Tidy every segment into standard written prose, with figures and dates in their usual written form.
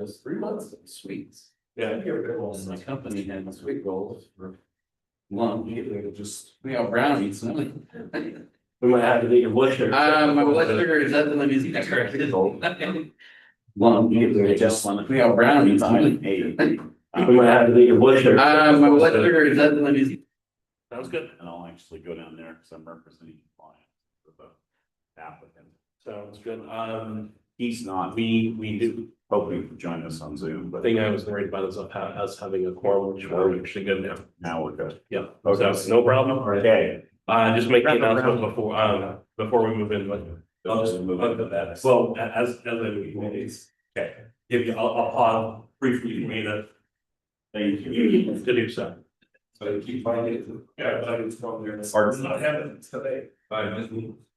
was 3 months of sweets. Yeah. My company had sweet rolls for lunch. We have brownies. We might have to get your blood sugar. My blood sugar is at the limit. Lunch. We have brownies. We might have to get your blood sugar. My blood sugar is at the limit. Sounds good. And I'll actually go down there because I'm representing the client for the applicant. Sounds good. He's not, we do hope he can join us on Zoom, The but thing I was worried about is us having a quorum, which we're actually good now. now we're good. Yeah. Okay. So no problem. Okay. Just make the announcement before we move in. I'll just move into that. Well, as I it's okay. If you, I'll pause briefly for me to do so. So keep finding it. Yeah, but I can still hear this. Pardon? Not having today.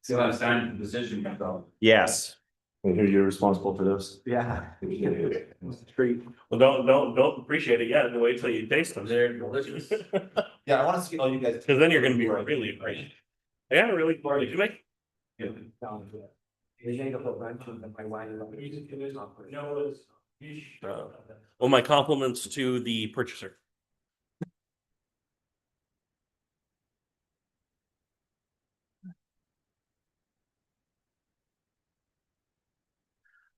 See how I signed the decision. Yes. And here you're responsible for this. Yeah. Well, don't appreciate it yet. Wait till you taste them. They're delicious. Yeah, I want to see all you guys. Because then you're gonna be really great. Yeah, really. Did you make? Well, my compliments to the purchaser.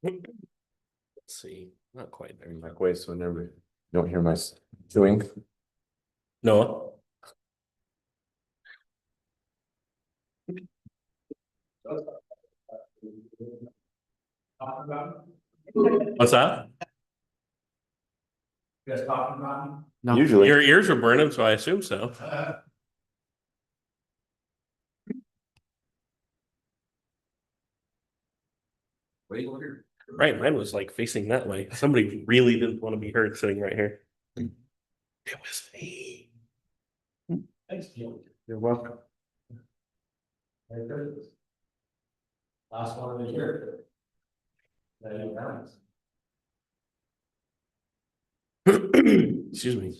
Let's see, not quite there. Back way so never don't hear my chewing. Noah? What's that? Usually. Your ears are burning, so I assume so. Right, mine was like facing that way. Somebody really didn't want to be heard sitting right here. It was me. Thanks, Joe. You're welcome. Last one of the year. Excuse me.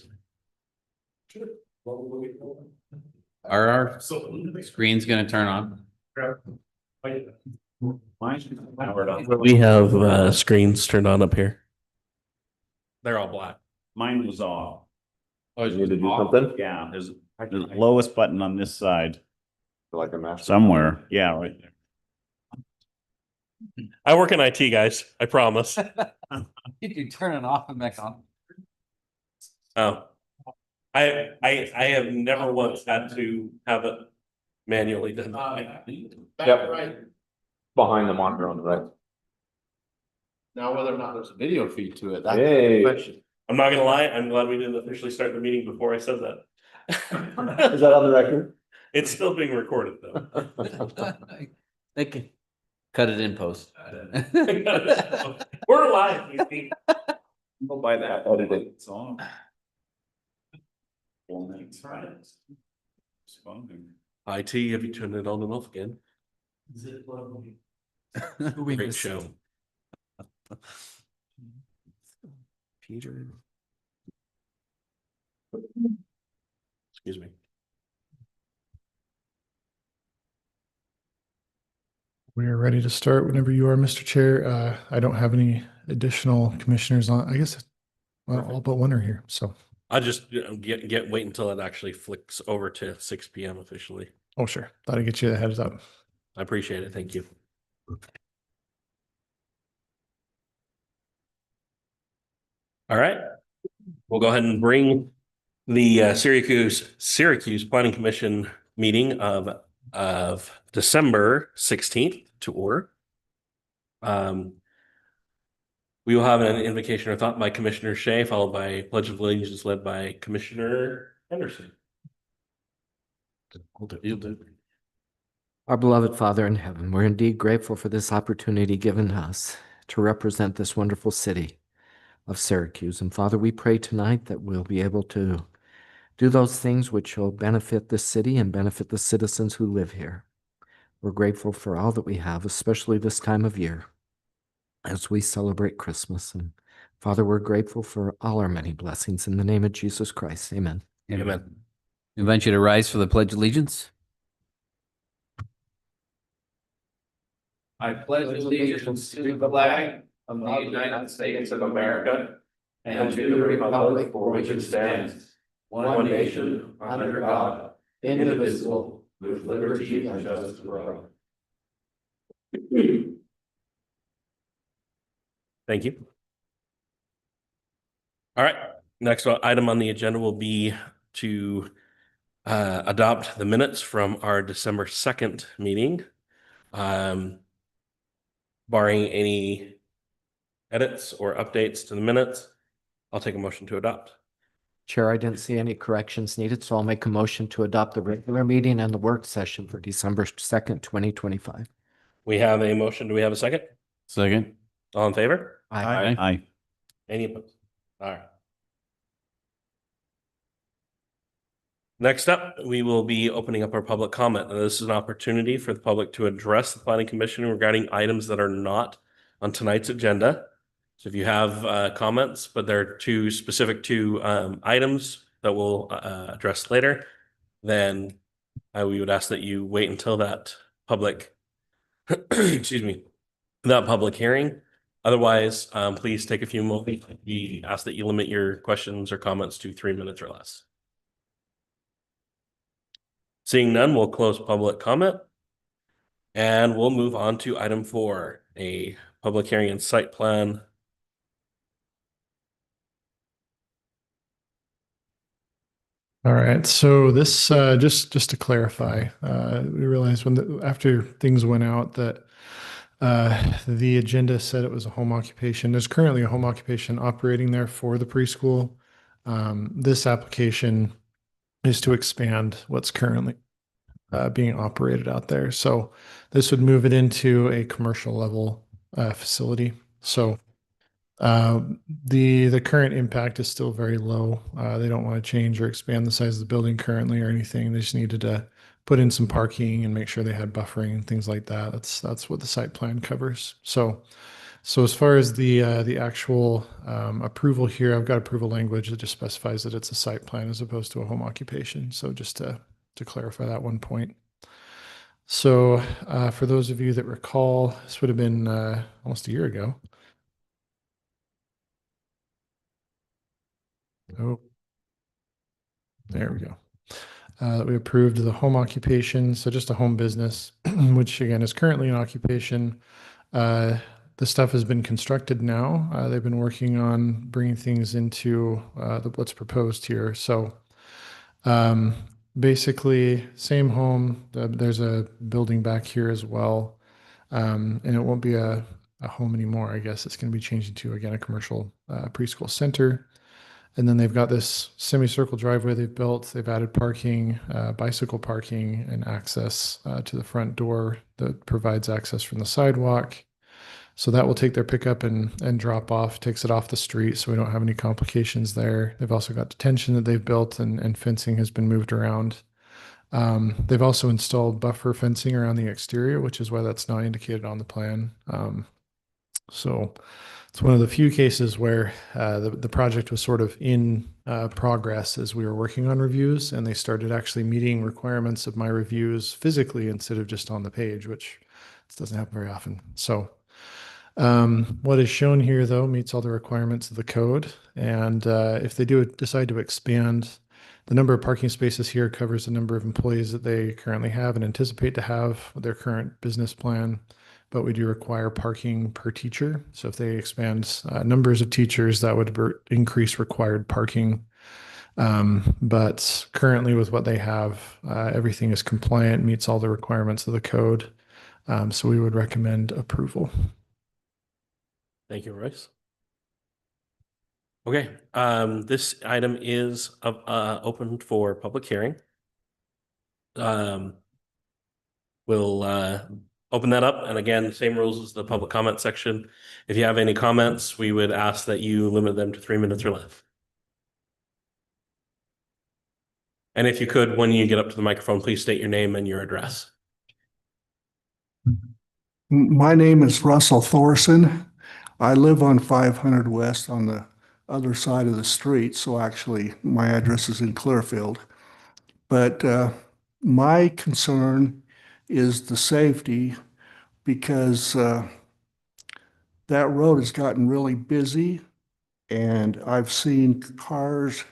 Are our screens gonna turn on? We have screens turned on up here. They're all black. Mine was off. Oh, you need to do something? Yeah, there's the lowest button on this side Like a master. somewhere. Yeah, right there. I work in IT, guys. I promise. You can turn it off and back on. Oh. I have never once had to have it manually done. Yep. Behind the monitor on the right. Now, whether or not there's a video feed to it, that's Hey. the question. I'm not gonna lie, I'm glad we didn't officially start the meeting before I said that. Is that on the record? It's still being recorded though. They can cut it in post. We're live. you see. Go by that. Editing. It's on. Well, that's right. Responding. IT, have you turned it on and off again? Great show. Peter. Excuse me. We are ready to start whenever you are, Mr. Chair. I don't have any additional commissioners on, I guess, well, all but one are here, so. I just wait until it actually flicks over to 6 p.m. officially. Oh, sure. Thought I'd get you the heads up. I appreciate it. Thank you. All right. We'll go ahead and bring the Syracuse Planning Commission meeting of December 16th to order. We will have an invocation or thought by Commissioner Shea, followed by a Pledge of Allegiance led by Commissioner Henderson. You'll do. Our beloved Father in heaven, we're indeed grateful for this opportunity given us to represent this wonderful city of Syracuse. And Father, we pray tonight that we'll be able to do those things which will benefit the city and benefit the citizens who live here. We're grateful for all that we have, especially this time of year as we celebrate Christmas. And Father, we're grateful for all our many blessings in the name of Jesus Christ. Amen. Amen. Invite you to rise for the Pledge of Allegiance. I pledge allegiance to the flag of the United States of America and to the republic for which it stands, one nation, under God, indivisible, with liberty and justice for all. Thank you. All right, next item on the agenda will be to adopt the minutes from our December 2nd meeting. Barring any edits or updates to the minutes, I'll take a motion to adopt. Chair, I didn't see any corrections needed, so I'll make a motion to adopt the regular meeting and the work session for December 2nd, 2025. We have a motion. Do we have a second? Second. All in favor? Aye. Aye. Any opposed? All right. Next up, we will be opening up our public comment. Now, this is an opportunity for the public to address the Planning Commission regarding items that are not on tonight's agenda. So if you have comments, but they're too specific to items that we'll address later, then we would ask that you wait until that public, excuse me, that public hearing. Otherwise, please take a few moments. We ask that you limit your questions or comments to 3 minutes or less. Seeing none, we'll close public comment and we'll move on to item 4, a public hearing and site plan. All right, so this just to clarify, we realized after things went out that the agenda said it was a home occupation. There's currently a home occupation operating there for the preschool. This application is to expand what's currently being operated out there. So this would move it into a commercial level facility. So the current impact is still very low. They don't want to change or expand the size of the building currently or anything. They just needed to put in some parking and make sure they had buffering and things like that. That's what the site plan covers. So as far as the actual approval here, I've got approval language that just specifies that it's a site plan as opposed to a home occupation. So just to clarify that one point. So for those of you that recall, this would have been almost a year ago. Oh, there we go. We approved the home occupation, so just a home business, which again is currently an occupation. The stuff has been constructed now. They've been working on bringing things into what's proposed here. So basically, same home. There's a building back here as well, and it won't be a home anymore. I guess it's going to be changing to, again, a commercial preschool center. And then they've got this semicircle driveway they've built. They've added parking, bicycle parking, and access to the front door that provides access from the sidewalk. So that will take their pickup and drop off, takes it off the street so we don't have any complications there. They've also got detention that they've built and fencing has been moved around. They've also installed buffer fencing around the exterior, which is why that's not indicated on the plan. So it's one of the few cases where the project was sort of in progress as we were working on reviews, and they started actually meeting requirements of my reviews physically instead of just on the page, which doesn't happen very often. So what is shown here, though, meets all the requirements of the code. And if they do decide to expand, the number of parking spaces here covers the number of employees that they currently have and anticipate to have with their current business plan. But we do require parking per teacher. So if they expand numbers of teachers, that would increase required parking. But currently with what they have, everything is compliant, meets all the requirements of the code. So we would recommend approval. Thank you, Royce. Okay, this item is open for public hearing. We'll open that up, and again, same rules as the public comment section. If you have any comments, we would ask that you limit them to 3 minutes or less. And if you could, when you get up to the microphone, please state your name and your address. My name is Russell Thorson. I live on 500 West on the other side of the street, so actually my address is in Clearfield. But my concern is the safety, because that road has gotten really busy, and I've seen cars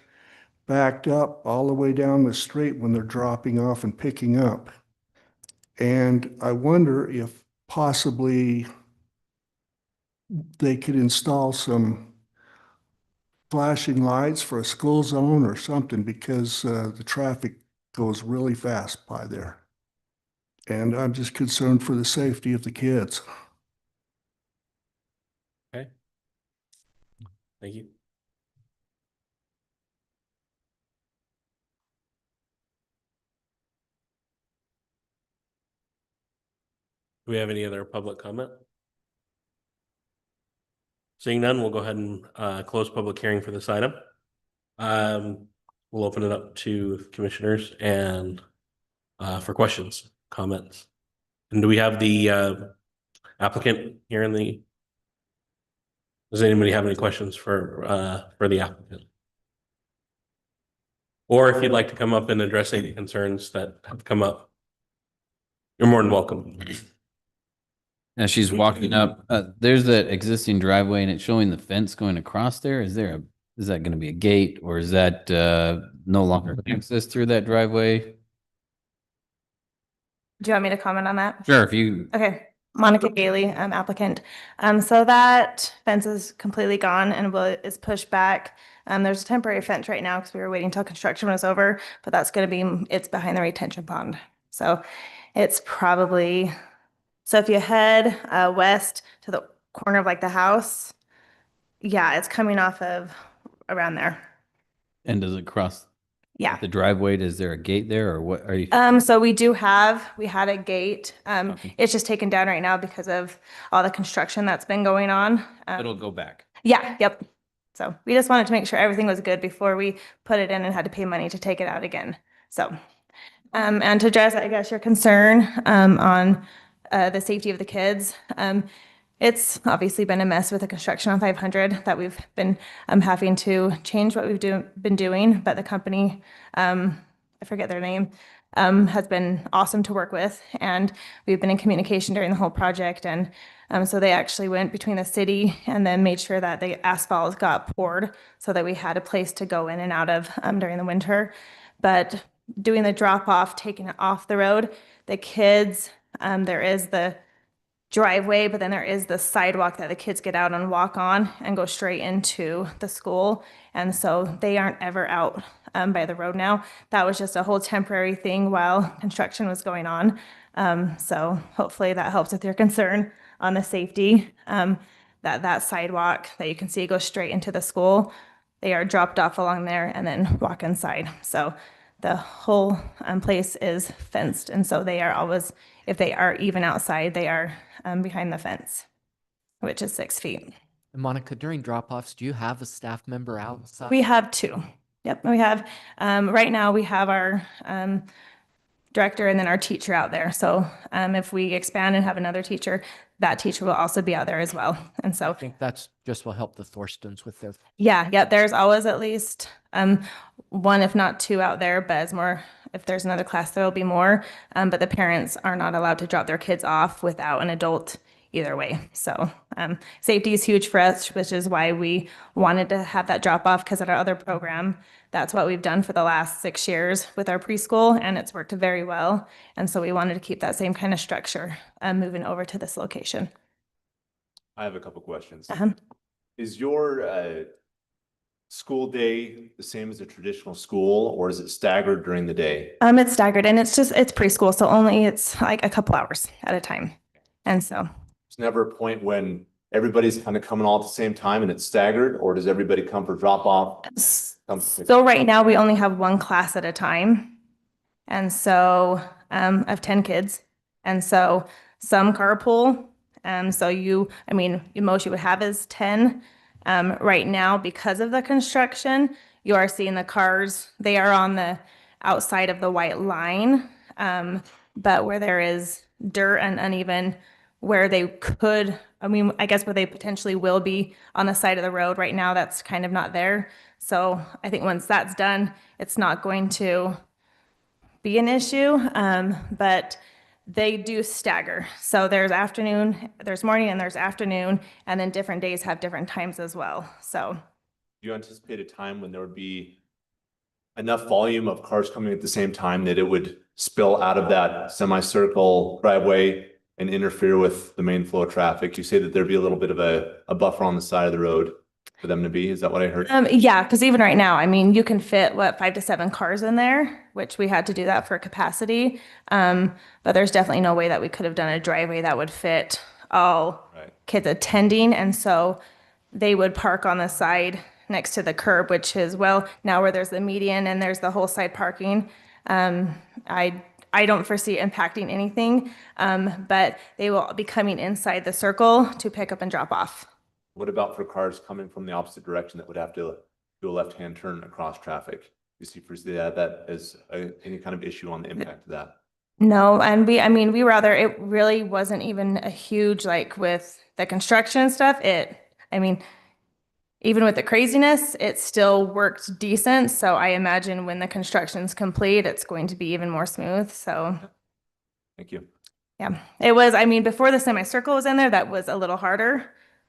backed up all the way down the street when they're dropping off and picking up. And I wonder if possibly they could install some flashing lights for a school zone or something, because the traffic goes really fast by there. And I'm just concerned for the safety of the kids. Thank you. Do we have any other public comment? Seeing none, we'll go ahead and close public hearing for this item. We'll open it up to commissioners and for questions, comments. And do we have the applicant here in the? Does anybody have any questions for the applicant? Or if you'd like to come up and address any concerns that have come up, you're more than welcome. As she's walking up, there's that existing driveway and it's showing the fence going across there. Is that going to be a gate, or is that no longer access through that driveway? Do you want me to comment on that? Sure, if you. Okay, Monica Gailey, applicant. So that fence is completely gone and is pushed back. There's a temporary fence right now because we were waiting until construction was over, but that's going to be, it's behind the retention pond. So it's probably, so if you head west to the corner of like the house, yeah, it's coming off of around there. And does it cross Yeah. the driveway? Is there a gate there, or what are you? So we had a gate. Okay. It's just taken down right now because of all the construction that's been going on. It'll go back. Yeah, yep. So we just wanted to make sure everything was good before we put it in and had to pay money to take it out again. So, and to address, I guess, your concern on the safety of the kids. It's obviously been a mess with the construction on 500 that we've been having to change what we've been doing, but the company, I forget their name, has been awesome to work with, and we've been in communication during the whole project. And so they actually went between the city and then made sure that the asphalt got poured so that we had a place to go in and out of during the winter. But doing the drop off, taking it off the road, the kids, there is the driveway, but then there is the sidewalk that the kids get out and walk on and go straight into the school. And so they aren't ever out by the road now. That was just a whole temporary thing while construction was going on. So hopefully that helps with your concern on the safety. That sidewalk that you can see goes straight into the school. They are dropped off along there and then walk inside. So the whole place is fenced. And so they are always, if they are even outside, they are behind the fence, which is 6 feet. And Monica, during drop-offs, do you have a staff member outside? We have 2. Yep, we have, right now we have our director and then our teacher out there. So if we expand and have another teacher, that teacher will also be out there as well. And so I think that's just will help the Thorstons with their. yeah, there's always at least 1, if not 2 out there, but as more, if there's another class, there will be more. But the parents are not allowed to drop their kids off without an adult either way. So safety is huge for us, which is why we wanted to have that drop off, because at our other program, that's what we've done for the last 6 years with our preschool, and it's worked very well. And so we wanted to keep that same kind of structure moving over to this location. I have a couple questions. Uh-huh. Is your school day the same as a traditional school, or is it staggered during the day? It's staggered, and it's preschool, so only it's like a couple hours at a time. And so There's never a point when everybody's kind of coming all at the same time and it's staggered, or does everybody come for drop off? So right now we only have 1 class at a time. And so I have 10 kids. And so some carpool. So most you would have is 10. Right now, because of the construction, you are seeing the cars, they are on the outside of the white line. But where there is dirt and uneven, where they could, I guess where they potentially will be on the side of the road right now, that's kind of not there. So I think once that's done, it's not going to be an issue. But they do stagger. So there's afternoon, there's morning and there's afternoon, and then different days have different times as well. So Do you anticipate a time when there would be enough volume of cars coming at the same time that it would spill out of that semicircle driveway and interfere with the main flow of traffic? You say that there'd be a little bit of a buffer on the side of the road for them to be, is that what I heard? yeah, because even right now, I mean, you can fit 5 to 7 cars in there, which we had to do that for capacity. But there's definitely no way that we could have done a driveway that would fit all Right. kids attending. And so they would park on the side next to the curb, which is, well, now where there's the median and there's the whole side parking. I don't foresee impacting anything, but they will be coming inside the circle to pick up and drop off. What about for cars coming from the opposite direction that would have to do a left-hand turn across traffic? You see, foresee that as any kind of issue on the impact of that? No, and we were out there, it really wasn't even a huge, like with the construction stuff, even with the craziness, it still worked decent. So I imagine when the construction's complete, it's going to be even more smooth. So Thank you. yeah, it was, before the semicircle was in there, that was a little harder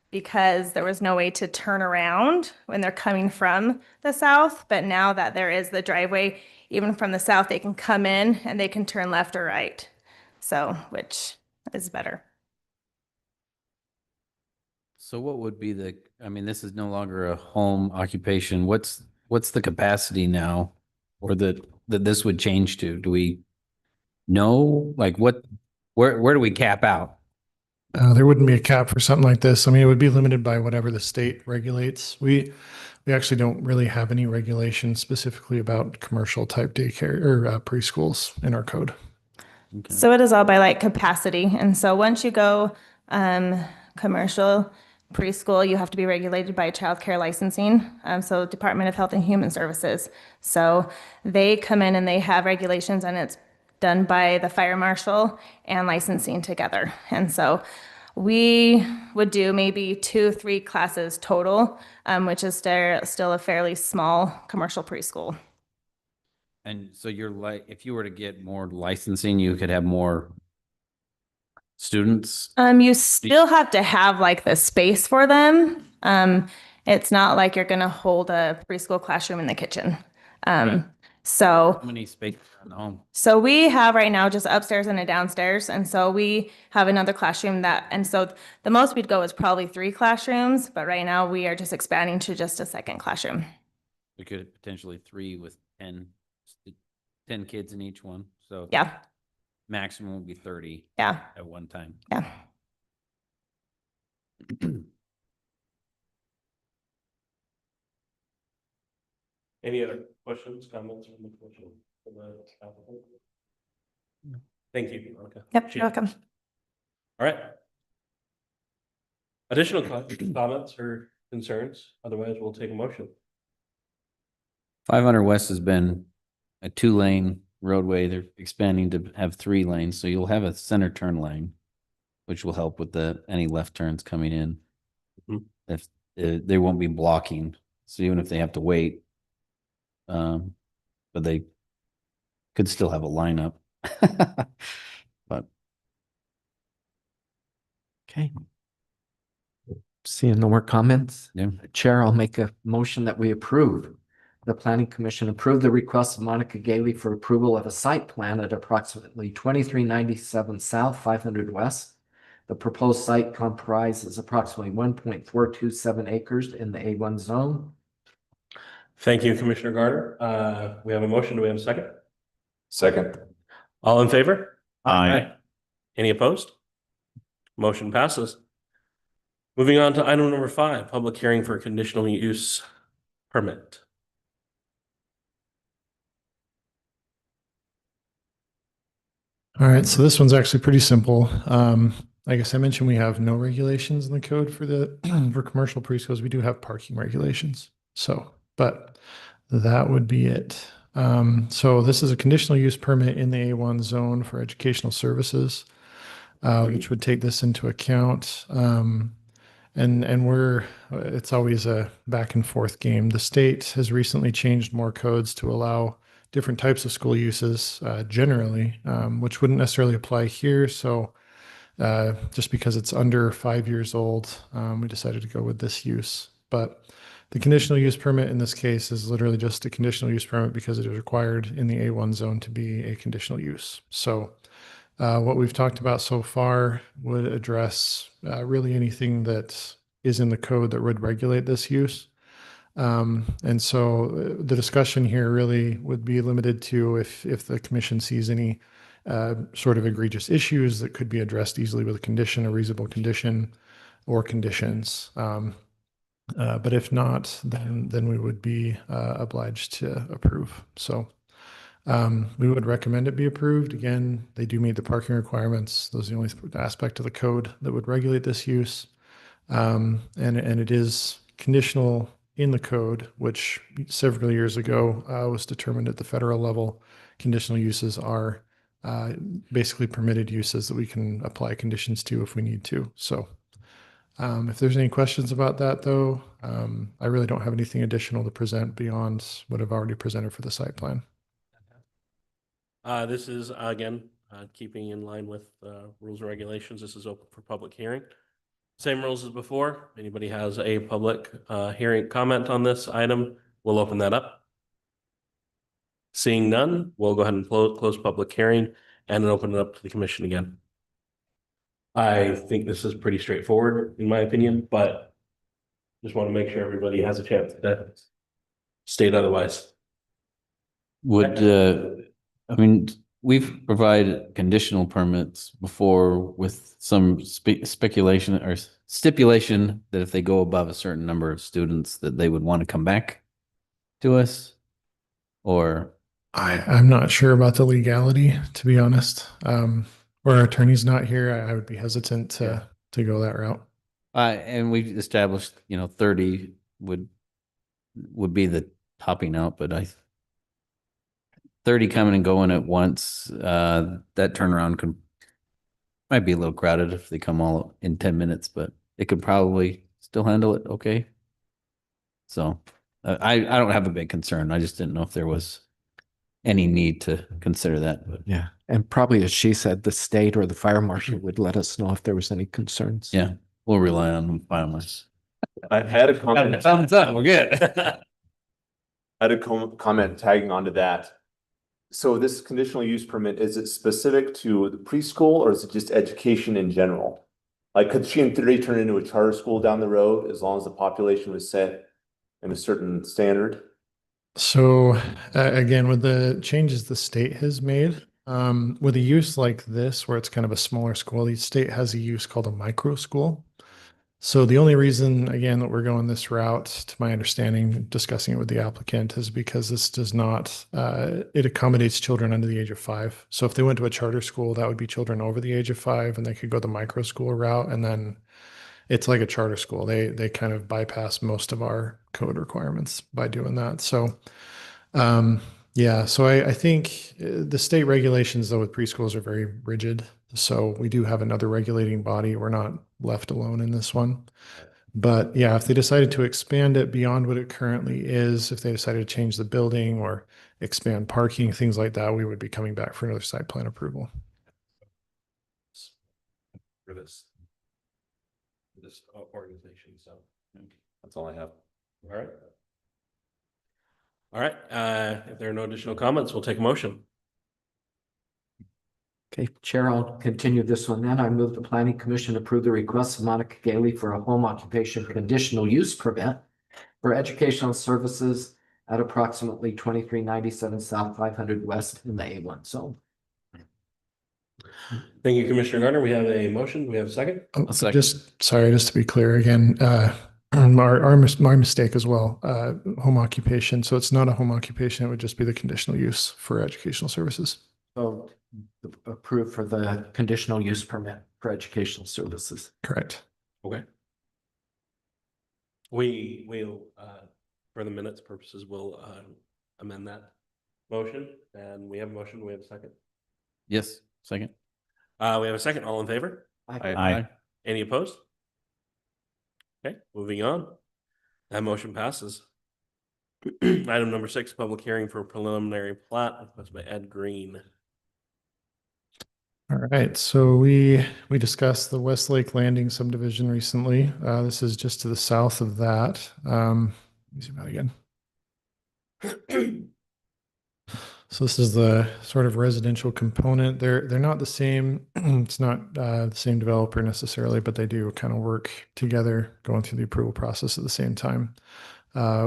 because there was no way to turn around when they're coming from the south. But now that there is the driveway, even from the south, they can come in and they can turn left or right. So, which is better. So what would be this is no longer a home occupation. What's the capacity now or that this would change to? Do we know like where do we cap out? There wouldn't be a cap for something like this. It would be limited by whatever the state regulates. We actually don't really have any regulations specifically about commercial type daycare or preschools in our code. Okay. So it is all by like capacity. And so once you go commercial preschool, you have to be regulated by child care licensing. So Department of Health and Human Services. So they come in and they have regulations, and it's done by the fire marshal and licensing together. And so we would do maybe 2-3 classes total, which is still a fairly small commercial preschool. And so if you were to get more licensing, you could have more students. You still have to have like the space for them. It's not like you're going to hold a preschool classroom in the kitchen. Right. So How many spaces are in the home? So we have right now just upstairs and a downstairs. And so we have another classroom and so the most we'd go is probably 3 classrooms, but right now we are just expanding to just a second classroom. We could potentially 3 with 10 kids in each one. So Yeah. maximum would be 30 Yeah. at one time. Yeah. Any other questions, comments from the commission? Thank you, Monica. Yep. You're welcome. All right. Additional comments or concerns? Otherwise, we'll take a motion. 500 West has been a 2-lane roadway. They're expanding to have 3 lanes. So you'll have a center turn lane, which will help with any left turns coming in. Mhm. If they won't be blocking. So even if they have to wait, but they could still have a lineup. But Okay. Seeing no more comments? yeah. Chair, I'll make a motion that we approve. The Planning Commission approved the request of Monica Gailey for approval of a site plan at approximately 2397 South, 500 West. The proposed site comprises approximately 1.427 acres in the A1 zone. Thank you, Commissioner Garter. We have a motion. Do we have a second? Second. All in favor? Aye. Any opposed? Motion passes. Moving on to item number 5, public hearing for conditional use permit. All right, so this one's actually pretty simple. I guess I mentioned we have no regulations in the code for for commercial preschools. We do have parking regulations. But that would be it. So this is a conditional use permit in the A1 zone for educational services, which would take this into account. And it's always a back and forth game. The state has recently changed more codes to allow different types of school uses generally, which wouldn't necessarily apply here. So just because it's under 5 years old, we decided to go with this use. But the conditional use permit in this case is literally just a conditional use permit because it is required in the A1 zone to be a conditional use. So what we've talked about so far would address really anything that is in the code that would regulate this use. And so the discussion here really would be limited to if the commission sees any sort of egregious issues that could be addressed easily with a condition, a reasonable condition, or conditions. But if not, then we would be obliged to approve. So we would recommend it be approved. Again, they do meet the parking requirements. Those are the only aspect of the code that would regulate this use. And it is conditional in the code, which several years ago was determined at the federal level. Conditional uses are basically permitted uses that we can apply conditions to if we need to. So if there's any questions about that, though, I really don't have anything additional to present beyond what I've already presented for the site plan. This is, again, keeping in line with rules and regulations. This is open for public hearing. Same rules as before. Anybody has a public hearing comment on this item, we'll open that up. Seeing none, we'll go ahead and close public hearing and open it up to the commission again. I think this is pretty straightforward, in my opinion, but just want to make sure everybody has a chance to state otherwise. Would, I mean, we've provided conditional permits before with some speculation or stipulation that if they go above a certain number of students, that they would want to come back to us, or I'm not sure about the legality, to be honest. Where our attorney's not here, I would be hesitant to go that route. and we've established, 30 would be the topping out, but 30 coming and going at once, that turnaround might be a little crowded if they come all in 10 minutes, but it could probably still handle it okay. So I don't have a big concern. I just didn't know if there was any need to consider that. But Yeah. And probably, as she said, the state or the fire marshal would let us know if there was any concerns. yeah, we'll rely on them finalists. I had a comment. Thumbs up, we're good. I had a comment tagging onto that. So this conditional use permit, is it specific to the preschool or is it just education in general? Like, could she in theory turn into a charter school down the road as long as the population was set in a certain standard? So again, with the changes the state has made, with a use like this, where it's kind of a smaller school, the state has a use called a micro school. So the only reason, again, that we're going this route, to my understanding, discussing it with the applicant, is because this does not, it accommodates children under the age of 5. So if they went to a charter school, that would be children over the age of 5, and they could go the micro school route. And then it's like a charter school. They kind of bypass most of our code requirements by doing that. So, yeah, so I think the state regulations, though, with preschools are very rigid. So we do have another regulating body. We're not left alone in this one. But yeah, if they decided to expand it beyond what it currently is, if they decided to change the building or expand parking, things like that, we would be coming back for another site plan approval. For this organization, so That's all I have. all right. All right, if there are no additional comments, we'll take a motion. Okay, Chair, I'll continue this one then. I move the Planning Commission approve the request of Monica Gailey for a home occupation conditional use permit for educational services at approximately 2397 South 500 West in the A1 zone. Thank you, Commissioner Gardner. We have a motion. We have a second. second. Just sorry, just to be clear again, my mistake as well. Home occupation. So it's not a home occupation. It would just be the conditional use for educational services. So approved for the conditional use permit for educational services. Correct. Okay. We'll for the minutes purposes, we'll amend that motion, and we have a motion. We have a second. Yes, second. We have a second. All in favor? Aye. Any opposed? Okay, moving on. That motion passes. Item number 6, public hearing for preliminary plat, requested by Ed Green. All right, so we discussed the Westlake Landing subdivision recently. This is just to the south of that. Let me zoom out again. So this is the sort of residential component. They're not the same. It's not the same developer necessarily, but they do kind of work together, going through the approval process at the same time,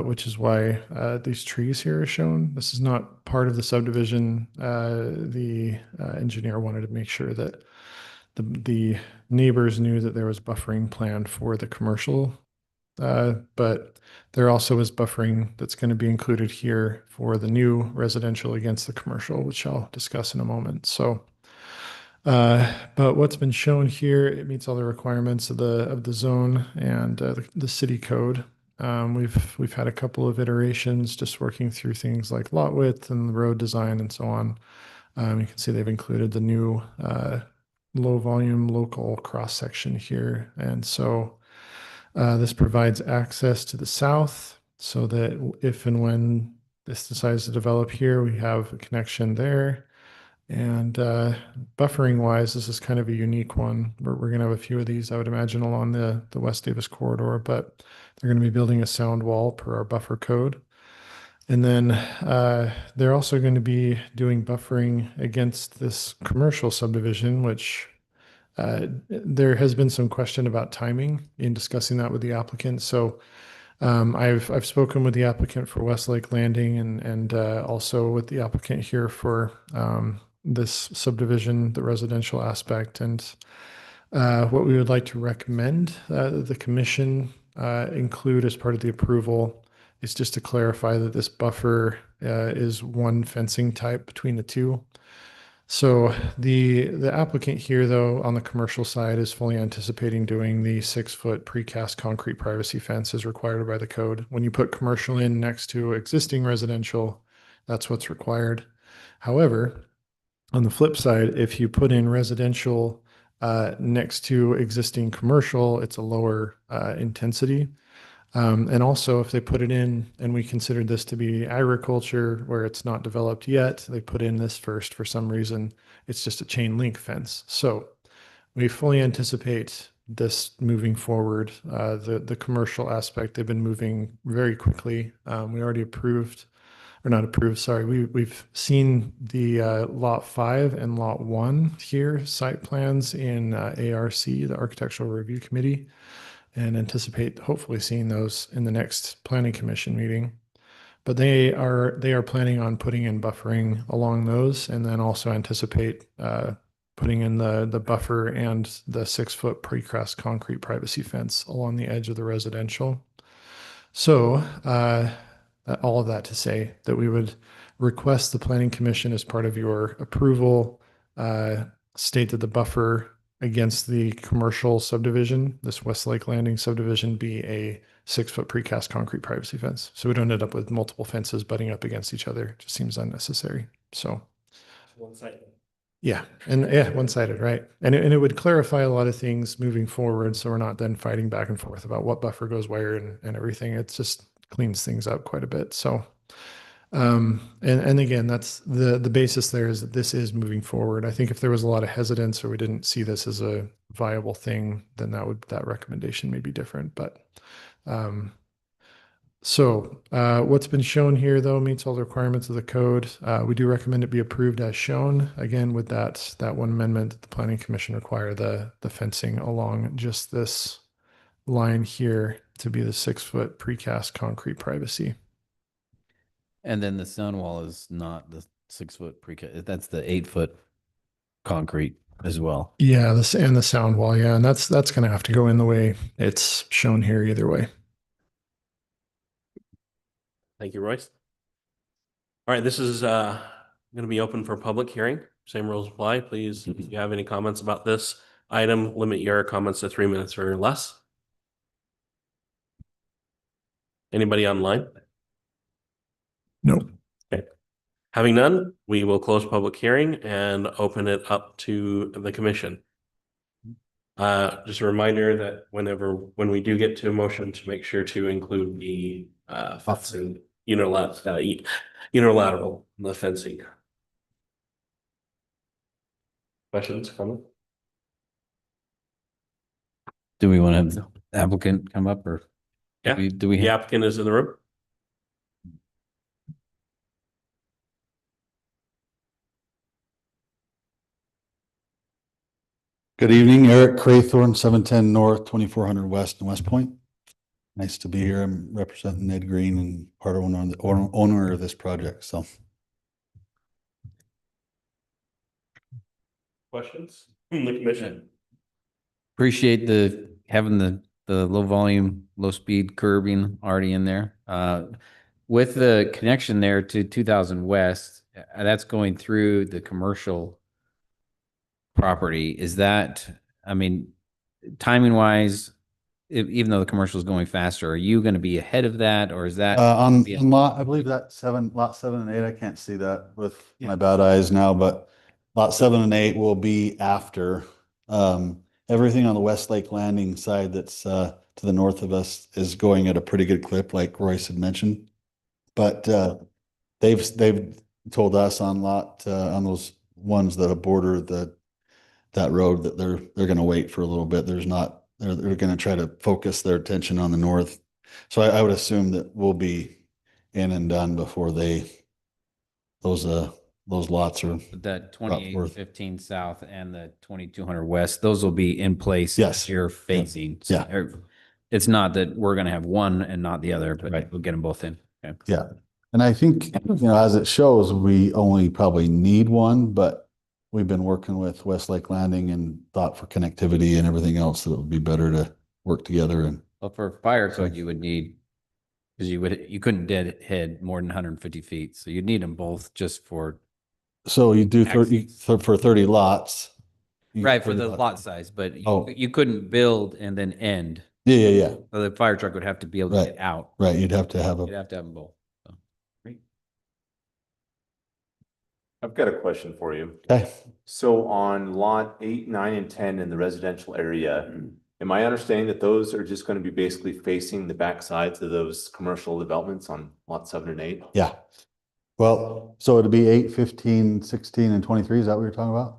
which is why these trees here are shown. This is not part of the subdivision. The engineer wanted to make sure that the neighbors knew that there was buffering planned for the commercial, but there also is buffering that's going to be included here for the new residential against the commercial, which I'll discuss in a moment. So, but what's been shown here, it meets all the requirements of the zone and the city code. We've had a couple of iterations just working through things like lot width and the road design and so on. You can see they've included the new low volume local cross section here. And so this provides access to the south so that if and when this decides to develop here, we have a connection there. And buffering wise, this is kind of a unique one. We're going to have a few of these, I would imagine, along the West Davis corridor, but they're going to be building a sound wall per our buffer code. And then they're also going to be doing buffering against this commercial subdivision, which there has been some question about timing in discussing that with the applicant. So I've spoken with the applicant for Westlake Landing and also with the applicant here for this subdivision, the residential aspect, and what we would like to recommend the commission include as part of the approval is just to clarify that this buffer is one fencing type between the two. So the applicant here, though, on the commercial side is fully anticipating doing the 6-foot precast concrete privacy fence as required by the code. When you put commercial in next to existing residential, that's what's required. However, on the flip side, if you put in residential next to existing commercial, it's a lower intensity. And also, if they put it in, and we considered this to be agriculture where it's not developed yet, they put in this first for some reason. It's just a chain link fence. So we fully anticipate this moving forward. The commercial aspect, they've been moving very quickly. We already approved, or not approved, sorry. We've seen the lot 5 and lot 1 here, site plans in ARC, the Architectural Review Committee, and anticipate hopefully seeing those in the next planning commission meeting. But they are planning on putting in buffering along those, and then also anticipate putting in the buffer and the 6-foot precast concrete privacy fence along the edge of the residential. So all of that to say that we would request the planning commission as part of your approval state that the buffer against the commercial subdivision, this Westlake Landing subdivision, be a 6-foot precast concrete privacy fence. So we don't end up with multiple fences butting up against each other. It just seems unnecessary. So One-sided. yeah, and yeah, one-sided, right? And it would clarify a lot of things moving forward. So we're not then fighting back and forth about what buffer goes where and everything. It just cleans things up quite a bit. So and again, that's the basis there is that this is moving forward. I think if there was a lot of hesitance or we didn't see this as a viable thing, then that recommendation may be different. But so what's been shown here though meets all the requirements of the code. We do recommend it be approved as shown. Again, with that one amendment that the Planning Commission require the fencing along just this line here to be the 6-foot precast concrete privacy. And then the stone wall is not the 6-foot precast. That's the 8-foot concrete as well. Yeah, this and the sound wall. Yeah, and that's going to have to go in the way it's shown here either way. Thank you, Royce. All right, this is going to be open for public hearing. Same rules apply. Please, if you have any comments about this item, limit your comments to 3 minutes or less. Anybody online? No. Okay. Having none, we will close public hearing and open it up to the commission. Just a reminder that when we do get to a motion, to make sure to include the fencing unilateral, the fencing. Questions, comments? Do we want to have the applicant come up or? Yeah, Do we the have? applicant is in the room. Good evening, Eric Craythorne, 710 North, 2400 West in West Point. Nice to be here. I'm representing Ned Green and part of owner of this project. So Questions from the commission? Appreciate having the low volume, low speed curbing already in there. With the connection there to 2000 West, that's going through the commercial property. Is that, I mean, timing wise, even though the commercial is going faster, are you going to be ahead of that, or is that on lot, I believe that lot 7 and 8, I can't see that with my bad eyes now, but lot 7 and 8 will be after. Everything on the West Lake Landing side that's to the north of us is going at a pretty good clip, like Royce had mentioned. But they've told us on those ones that border that road that they're going to wait for a little bit. They're going to try to focus their attention on the north. So I would assume that we'll be in and done before those lots are. that 2815 South and the 2200 West, those will be in place. Yes. You're facing. Yeah. It's not that we're going to have one and not the other, but Right. we'll get them both in. Okay. Yeah. And I think, as it shows, we only probably need one, but we've been working with Westlake Landing and thought for connectivity and everything else that it would be better to work together. And Well, for fire code, you would need, because you couldn't deadhead more than 150 feet. So you'd need them both just for. so you do 30 for 30 lots. Right, for the lot size, but Oh. you couldn't build and then end. Yeah. So the fire truck would have to be able to Right. get out. Right. You'd have to have You'd have to have them both. So. I've got a question for you. Okay. So on lot 8, 9, and 10 in the residential area, am I understanding that those are just going to be basically facing the back sides of those commercial developments on lot 7 and 8? Yeah. Well, so it'd be 8, 15, 16, and 23. Is that what you're talking about?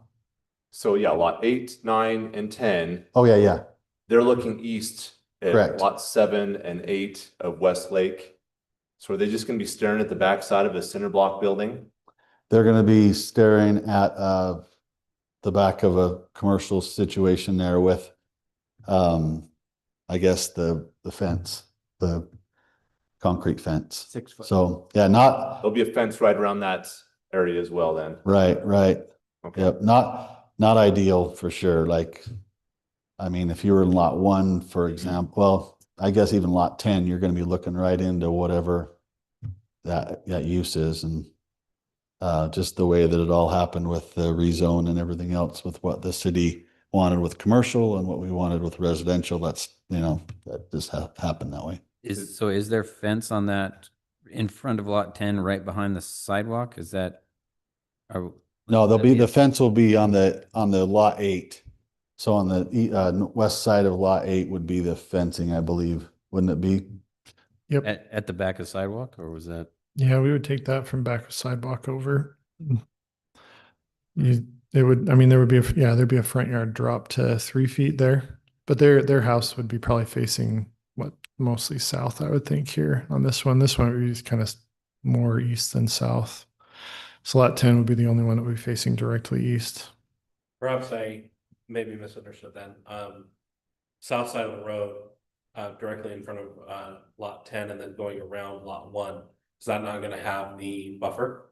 So yeah, lot 8, 9, and 10, Oh, yeah. they're looking east at Correct. lot 7 and 8 of West Lake. So are they just going to be staring at the back side of a cinder block building? They're going to be staring at the back of a commercial situation there with, I guess, the fence, the concrete fence. 6 foot. So, yeah, There'll be a fence right around that area as well then. right. Okay. Yep. Not ideal for sure. Like, I mean, if you were in lot 1, for example, well, I guess even lot 10, you're going to be looking right into whatever that use is. And just the way that it all happened with the rezone and everything else with what the city wanted with commercial and what we wanted with residential, that just happened that way. Is there fence on that in front of lot 10, right behind the sidewalk? Is that? No, the fence will be on the lot 8. So on the west side of lot 8 would be the fencing, I believe, wouldn't it be? Yep. At the back of the sidewalk, or was that? Yeah, we would take that from back of sidewalk over. There would be there'd be a front yard drop to 3 feet there, but their house would be probably facing mostly south, I would think here on this one. This one would be kind of more east than south. So lot 10 would be the only one that would be facing directly east. Perhaps I maybe misunderstood then. South side of the road, directly in front of lot 10 and then going around lot 1. Is that not going to have the buffer?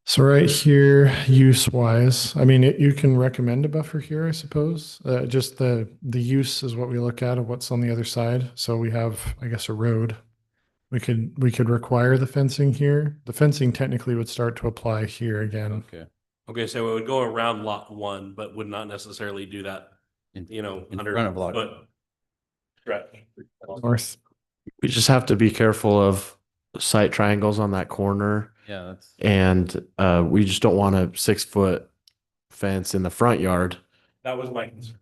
So right here, use wise, I mean, you can recommend a buffer here, I suppose. Just the use is what we look at of what's on the other side. So we have, I guess, a road. We could require the fencing here. The fencing technically would start to apply here again. Okay, so it would go around lot 1, but would not necessarily do that, In 100 front of lot. foot stretch. North. We just have to be careful of sight triangles on that corner. Yeah, that's. And we just don't want a 6-foot fence in the front yard. That was my concern.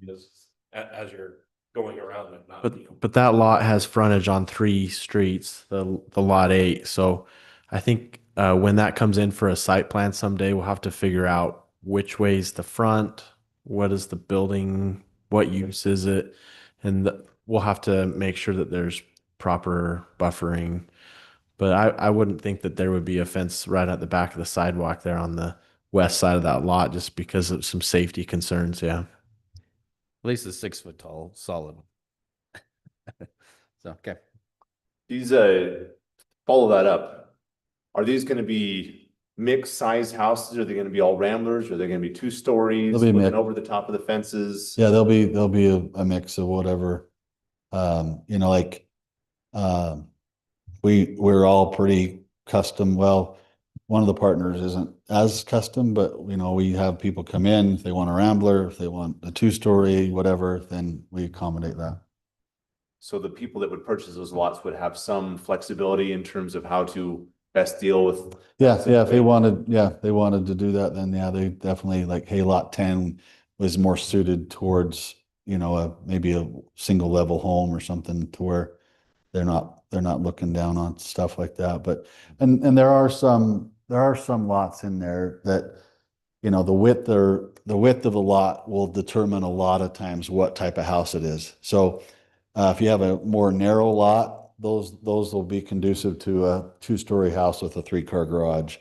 Because as you're going around it, not. But that lot has frontage on 3 streets, the lot 8. So I think when that comes in for a site plan someday, we'll have to figure out which way's the front, what is the building, what use is it, and we'll have to make sure that there's proper buffering. But I wouldn't think that there would be a fence right at the back of the sidewalk there on the west side of that lot just because of some safety concerns. Yeah. At least a 6 foot tall, solid. So, okay. These, follow that up. Are these gonna be mixed size houses? Are they gonna be all ramblers? Are they gonna be 2 stories? They'll be looking mixed. over the top of the fences? Yeah, there'll be a mix of whatever. You know, like, we're all pretty custom. Well, one of the partners isn't as custom, but you know, we have people come in, if they want a rambler, if they want a 2-story, whatever, then we accommodate that. So the people that would purchase those lots would have some flexibility in terms of how to best deal with. Yeah, if they wanted to do that, then yeah, they definitely, like, hey, lot 10 was more suited towards, you know, maybe a single level home or something to where they're not looking down on stuff like that. But, and there are some lots in there that, you know, the width of the lot will determine a lot of times what type of house it is. So, if you have a more narrow lot, those will be conducive to a 2-story house with a 3-car garage.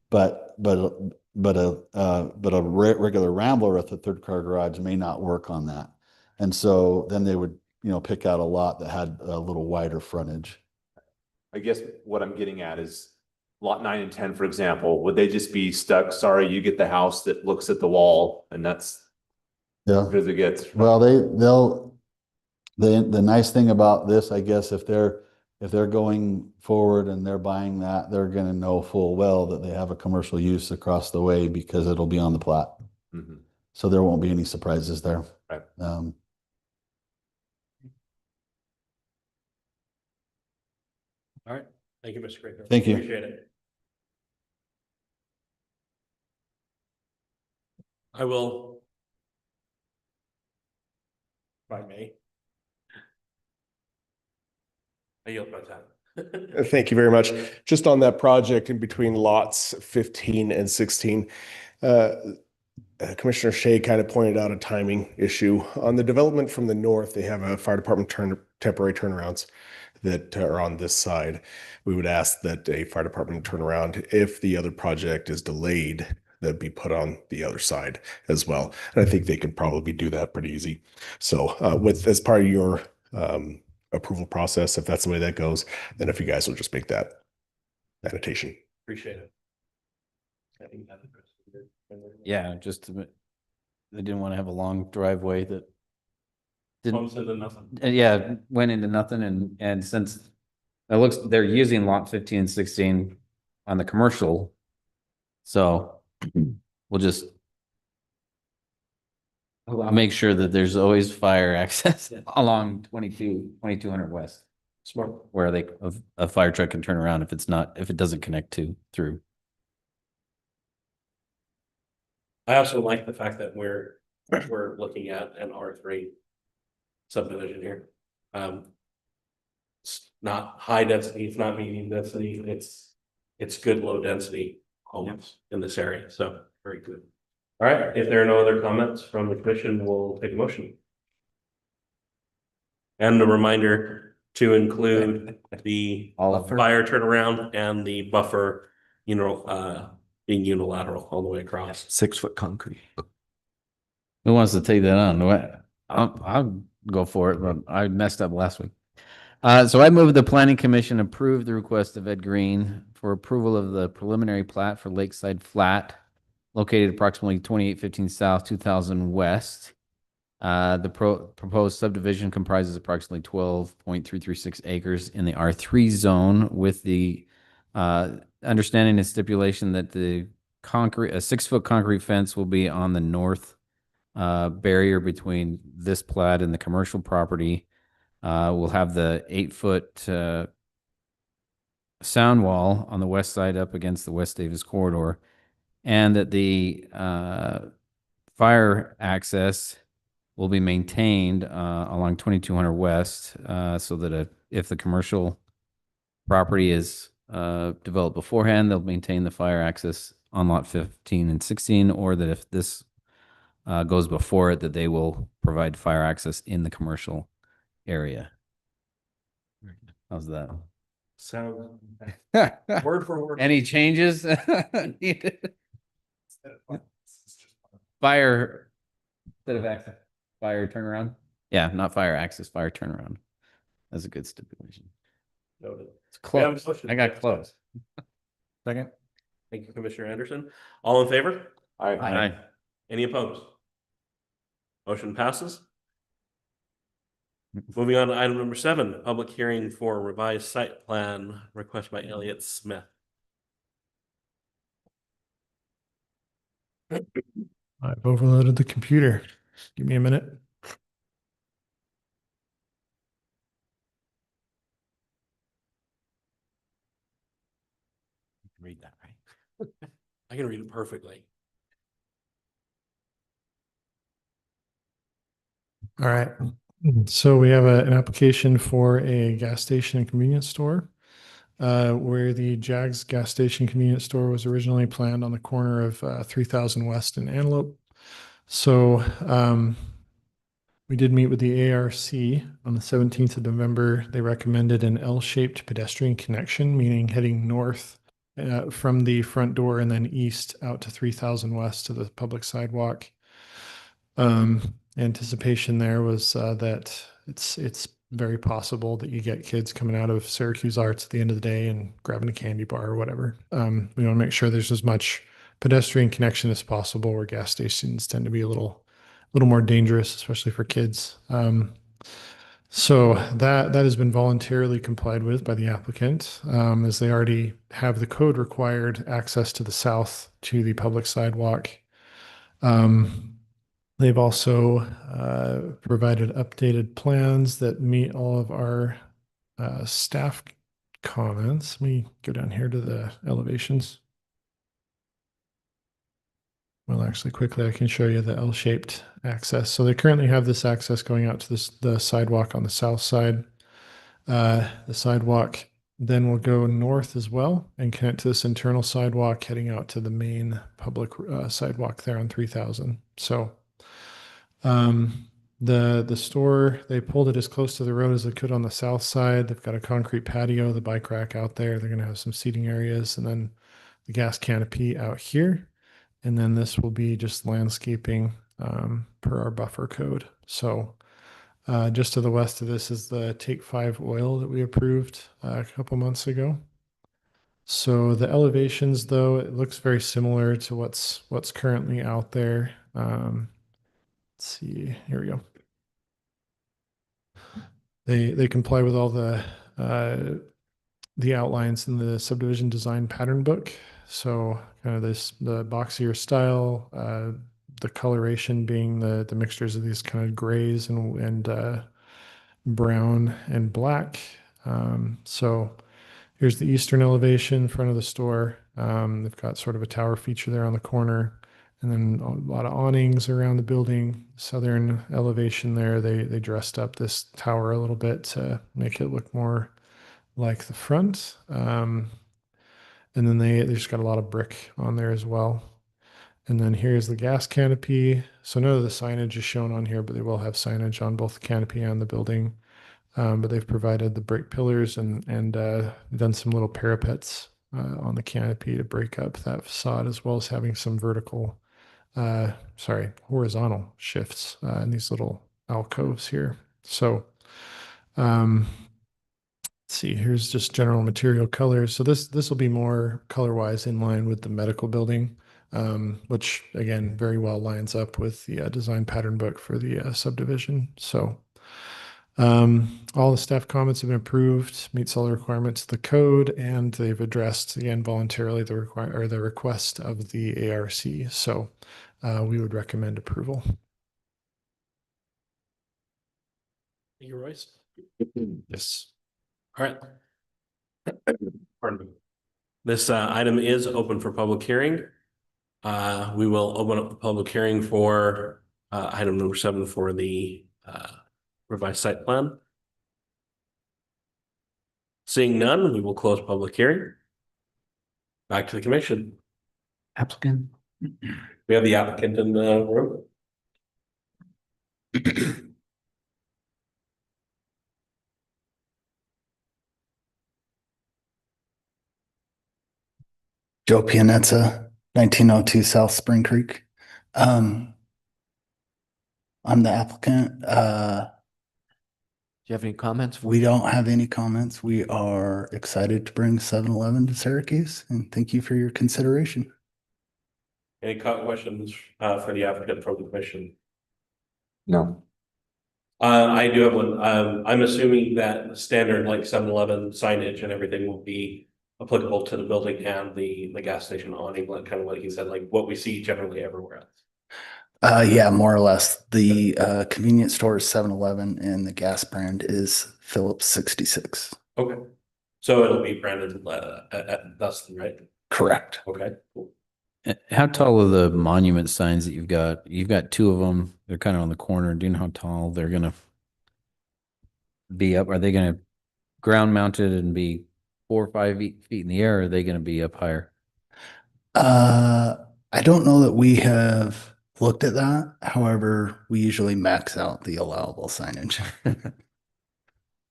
But a regular rambler with a 3rd-car garage may not work on that. And so then they would, you know, pick out a lot that had a little wider frontage. I guess what I'm getting at is lot 9 and 10, for example, would they just be stuck? Sorry, you get the house that looks at the wall and that's Yeah. as good as it gets. Well, the nice thing about this, I guess, if they're going forward and they're buying that, they're gonna know full well that they have a commercial use across the way because it'll be on the plat. Mhm. So there won't be any surprises there. Right. All right. Thank you, Mr. Graker. Thank you. Appreciate it. I will. If I may. I yield my time. Thank you very much. Just on that project in between lots 15 and 16, Commissioner Shea kind of pointed out a timing issue. On the development from the north, they have a fire department temporary turnarounds that are on this side. We would ask that a fire department turn around if the other project is delayed, that'd be put on the other side as well. And I think they could probably do that pretty easy. So as part of your approval process, if that's the way that goes, then if you guys will just make that annotation. Appreciate it. Yeah, they didn't want to have a long driveway that Almost into nothing. yeah, went into nothing. And since it looks, they're using lot 15 and 16 on the commercial. So we'll just make sure that there's always fire access along 2200 West. Smart. Where a fire truck can turn around if it doesn't connect through. I also like the fact that we're looking at an R3 subdivision here. It's not high density, it's not medium density, it's good low density homes in this area. So very good. All right, if there are no other comments from the commission, we'll take a motion. And a reminder to include the fire turnaround and the buffer, being unilateral all the way across. 6-foot concrete. Who wants to take that on? I'll go for it, but I messed up last week. So I move the planning commission approve the request of Ed Green for approval of the preliminary plat for Lakeside Flat, located approximately 2815 South, 2000 West. The proposed subdivision comprises approximately 12.336 acres in the R3 zone, with the understanding and stipulation that a 6-foot concrete fence will be on the north barrier between this plat and the commercial property. We'll have the 8-foot sound wall on the west side up against the West Davis corridor, and that the fire access will be maintained along 2200 West, so that if the commercial property is developed beforehand, they'll maintain the fire access on lot 15 and 16, or that if this goes before it, that they will provide fire access in the commercial area. How's that? Sound word for word. Any changes needed? Fire instead of access, fire turnaround? Yeah, not fire access, fire turnaround. That's a good stipulation. Noted. It's We have a close. motion. I got close. Second. Thank you, Commissioner Anderson. All in favor? Aye. Any opposed? Motion passes. Moving on to item number 7, public hearing for revised site plan request by Elliott Smith. I've overloaded the computer. Give me a minute. Read that, right? I can read it perfectly. All right. So we have an application for a gas station and convenience store, where the Jags gas station convenience store was originally planned on the corner of 3000 West and Antelope. So we did meet with the ARC on the 17th of November. They recommended an L-shaped pedestrian connection, meaning heading north from the front door and then east out to 3000 West to the public sidewalk. Anticipation there was that it's very possible that you get kids coming out of Syracuse Arts at the end of the day and grabbing a candy bar or whatever. We want to make sure there's as much pedestrian connection as possible, where gas stations tend to be a little more dangerous, especially for kids. So that has been voluntarily complied with by the applicant, as they already have the code required access to the south to the public sidewalk. They've also provided updated plans that meet all of our staff comments. Let me go down here to the elevations. Well, actually, quickly, I can show you the L-shaped access. So they currently have this access going out to the sidewalk on the south side. The sidewalk then will go north as well and connect to this internal sidewalk heading out to the main public sidewalk there on 3000. So the store, they pulled it as close to the road as they could on the south side. They've got a concrete patio, the bike rack out there. They're going to have some seating areas, and then the gas canopy out here. And then this will be just landscaping per our buffer code. So just to the west of this is the Take 5 oil that we approved a couple months ago. So the elevations, though, it looks very similar to what's currently out there. Let's see, here we go. They comply with all the outlines in the subdivision design pattern book. So kind of the boxier style, the coloration being the mixtures of these kind of grays and brown and black. So here's the eastern elevation in front of the store. They've got sort of a tower feature there on the corner, and then a lot of awnings around the building. Southern elevation there, they dressed up this tower a little bit to make it look more like the front. And then they just got a lot of brick on there as well. And then here's the gas canopy. So none of the signage is shown on here, but they will have signage on both the canopy and the building. But they've provided the brick pillars and done some little parapets on the canopy to break up that facade, as well as having some horizontal shifts in these little alcoves here. So let's see, here's just general material colors. So this will be more color-wise in line with the medical building, which again, very well lines up with the design pattern book for the subdivision. So all the staff comments have been approved, meets all the requirements of the code, and they've addressed, again, voluntarily the request of the ARC. So we would recommend approval. Thank you, Royce. Yes. All right. Pardon me. This item is open for public hearing. We will open up the public hearing for item number 7 for the revised site plan? Seeing none, we will close public hearing. Back to the commission. Applicant? We have the applicant in the room. Joe Pianezza, 1902 South Spring Creek. I'm the applicant. Do you have any comments? We don't have any comments. We are excited to bring 7-Eleven to Syracuse, and thank you for your consideration. Any questions for the applicant from the commission? No. I do have one. I'm assuming that standard like 7-Eleven signage and everything will be applicable to the building and the gas station awning, like kind of like you said, like what we see generally everywhere else. Yeah, more or less. The convenience store is 7-Eleven and the gas brand is Phillips 66. Okay. So it'll be branded at Dustin, right? Correct. Okay, cool. How tall are the monument signs that you've got? You've got 2 of them. They're kind of on the corner. Do you know how tall they're going to be up? Are they going to ground mounted and be 4 or 5 feet in the air? Or are they going to be up higher? I don't know that we have looked at that. However, we usually max out the allowable signage.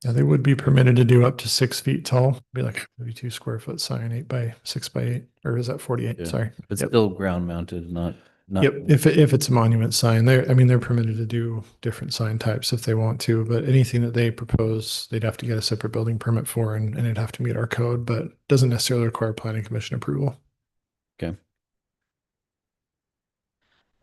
Yeah, they would be permitted to do up to 6 feet tall, be like a 32 square foot sign, 8 by 6 by 8, or is that 48? Yeah. Sorry. It's Yep. still ground mounted, not. Yep. If it's a monument sign, they're permitted to do different sign types if they want to, but anything that they propose, they'd have to get a separate building permit for, and it'd have to meet our code, but doesn't necessarily require planning commission approval. Okay.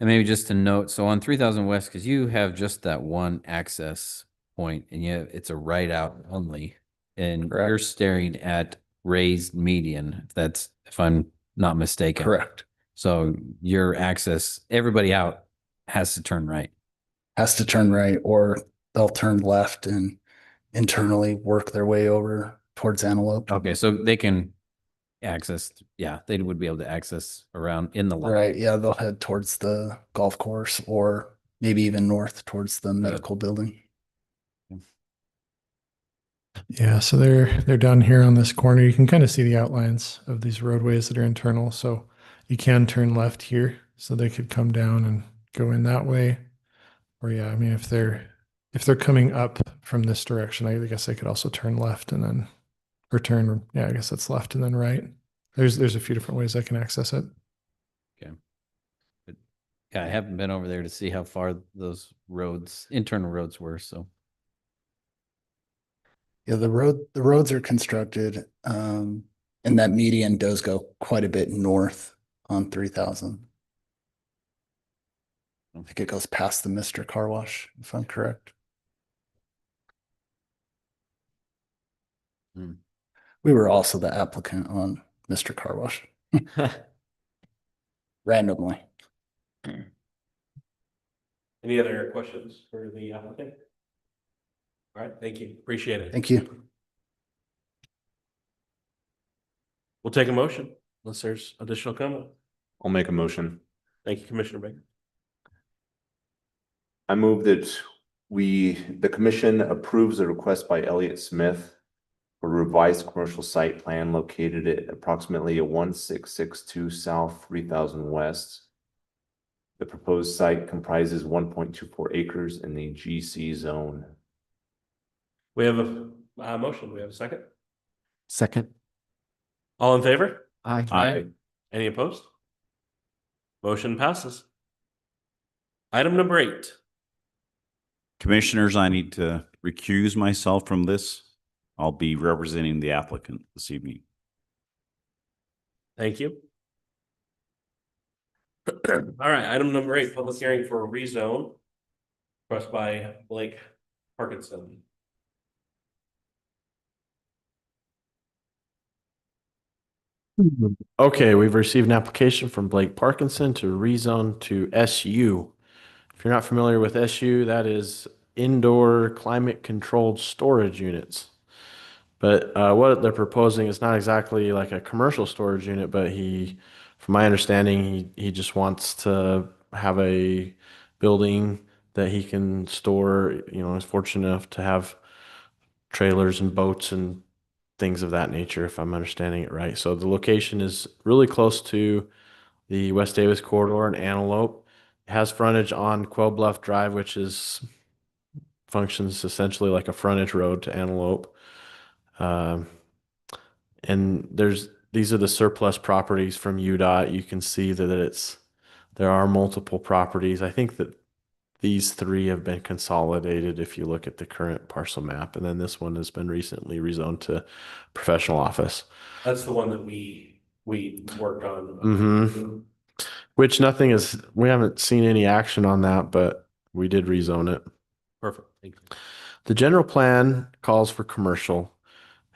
And maybe just a note, so on 3000 West, because you have just that one access point, and yet it's a right out only, and Correct. you're staring at raised median. If I'm not mistaken. Correct. So your access, everybody out has to turn right. Has to turn right, or they'll turn left and internally work their way over towards Antelope. Okay, so they can access. Yeah, they would be able to access around in the lot. Right. Yeah, they'll head towards the golf course or maybe even north towards the medical building. Yeah, so they're down here on this corner. You can kind of see the outlines of these roadways that are internal. So you can turn left here, so they could come down and go in that way. Or yeah, I mean, if they're coming up from this direction, I guess they could also turn left and then, or turn. Yeah, I guess that's left and then right. There's a few different ways I can access it. Okay. But yeah, I haven't been over there to see how far those internal roads were. So. Yeah, the roads are constructed, and that median does go quite a bit north on 3000. I think it goes past the Mr. Car Wash, if I'm correct. We were also the applicant on Mr. Car Wash. Randomly. Any other questions for the applicant? All right, thank you. Appreciate it. Thank you. We'll take a motion unless there's additional comment. I'll make a motion. Thank you, Commissioner Baker. I move that the commission approves the request by Elliott Smith for a revised commercial site plan located at approximately 1662 South 3000 West. The proposed site comprises 1.24 acres in the GC zone. We have a motion. We have a second. Second. All in favor? Aye. Aye. Any opposed? Motion passes. Item number 8. Commissioners, I need to recuse myself from this. I'll be representing the applicant this evening. Thank you. All right, item number 8, public hearing for a rezone. Request by Blake Parkinson. Okay, we've received an application from Blake Parkinson to rezone to SU. If you're not familiar with SU, that is indoor climate controlled storage units. But what they're proposing is not exactly like a commercial storage unit, but from my understanding, he just wants to have a building that he can store, is fortunate enough to have trailers and boats and things of that nature, if I'm understanding it right. So the location is really close to the West Davis corridor and Antelope. It has frontage on Quail Bluff Drive, which functions essentially like a frontage road to Antelope. And these are the surplus properties from UDOT. You can see that there are multiple properties. I think that these three have been consolidated if you look at the current parcel map. And then this one has been recently rezoned to professional office. That's the one that we worked on. Mm-hmm. Which we haven't seen any action on that, but we did rezone it. Perfect. Thank you. The general plan calls for commercial,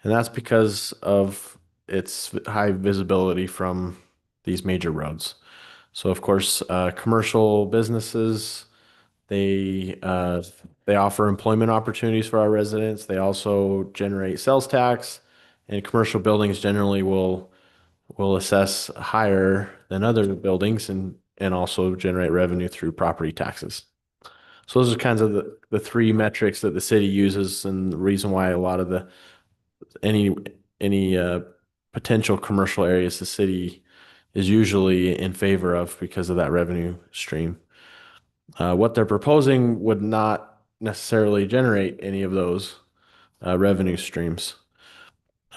and that's because of its high visibility from these major roads. So of course, commercial businesses, they offer employment opportunities for our residents. They also generate sales tax, and commercial buildings generally will assess higher than other buildings and also generate revenue through property taxes. So those are kinds of the three metrics that the city uses, and the reason why a lot of any potential commercial areas the city is usually in favor of because of that revenue stream. What they're proposing would not necessarily generate any of those revenue streams.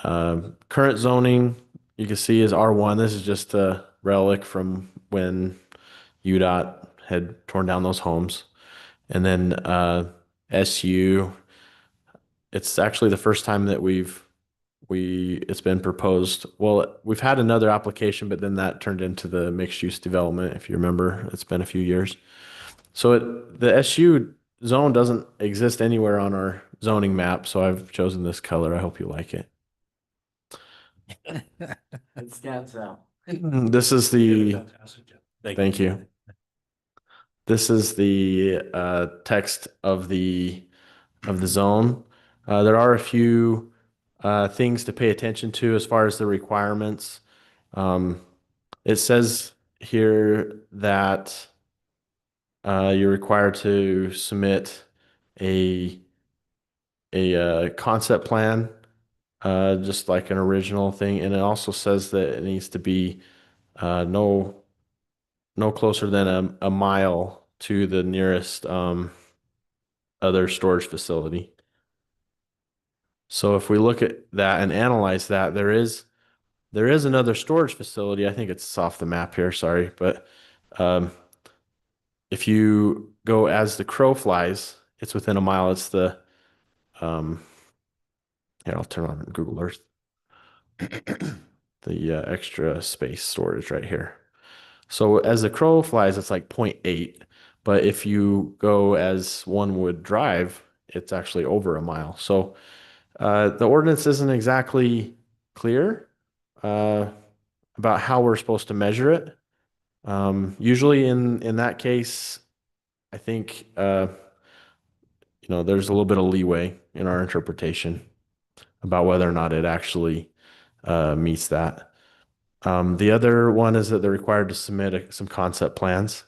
Current zoning, you can see, is R1. This is just a relic from when UDOT had torn down those homes. And then SU, it's actually the first time that it's been proposed. Well, we've had another application, but then that turned into the mixed use development. If you remember, it's been a few years. So the SU zone doesn't exist anywhere on our zoning map. So I've chosen this color. I hope you like it. It stands out. This is thank you. This is the text of the zone. There are a few things to pay attention to as far as the requirements. It says here that you're required to submit a concept plan, just like an original thing, and it also says that it needs to be no closer than a mile to the nearest other storage facility. So if we look at that and analyze that, there is another storage facility. I think it's off the map here, sorry, but if you go as the crow flies, it's within a mile. It's the here, I'll turn on Google Earth. The extra space storage right here. So as the crow flies, it's like 0.8. But if you go as one would drive, it's actually over a mile. So the ordinance isn't exactly clear about how we're supposed to measure it. Usually in that case, I think there's a little bit of leeway in our interpretation about whether or not it actually meets that. The other one is that they're required to submit some concept plans.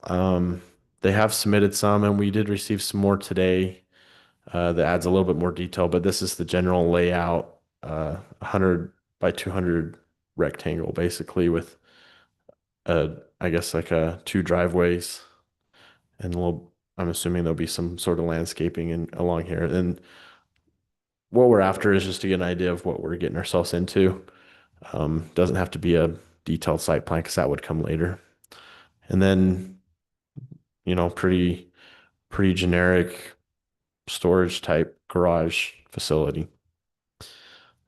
They have submitted some, and we did receive some more today that adds a little bit more detail, but this is the general layout, 100 by 200 rectangle, basically, with I guess like two driveways and I'm assuming there'll be some sort of landscaping along here. And what we're after is just to get an idea of what we're getting ourselves into. Doesn't have to be a detailed site plan because that would come later. And then, pretty generic storage type garage facility.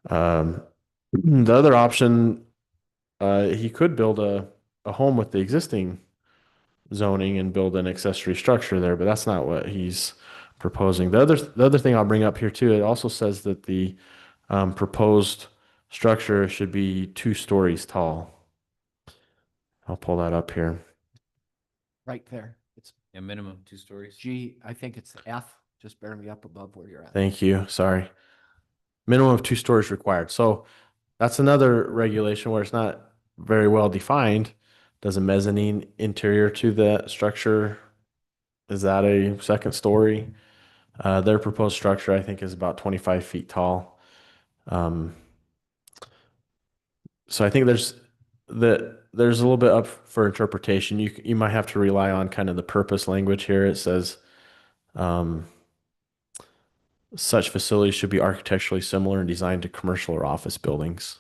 The other option, he could build a home with the existing zoning and build an accessory structure there, but that's not what he's proposing. The other thing I'll bring up here too, it also says that the proposed structure should be 2 stories tall. I'll pull that up here. Right there. It's A minimum 2 stories. G, I think it's F, just barely up above where you're at. Thank you. Sorry. Minimum of 2 stories required. So that's another regulation where it's not very well defined. does a mezzanine interior to the structure. Is that a second story? Their proposed structure, I think, is about 25 feet tall. So I think there's a little bit up for interpretation. You might have to rely on kind of the purpose language here. It says such facilities should be architecturally similar and designed to commercial or office buildings.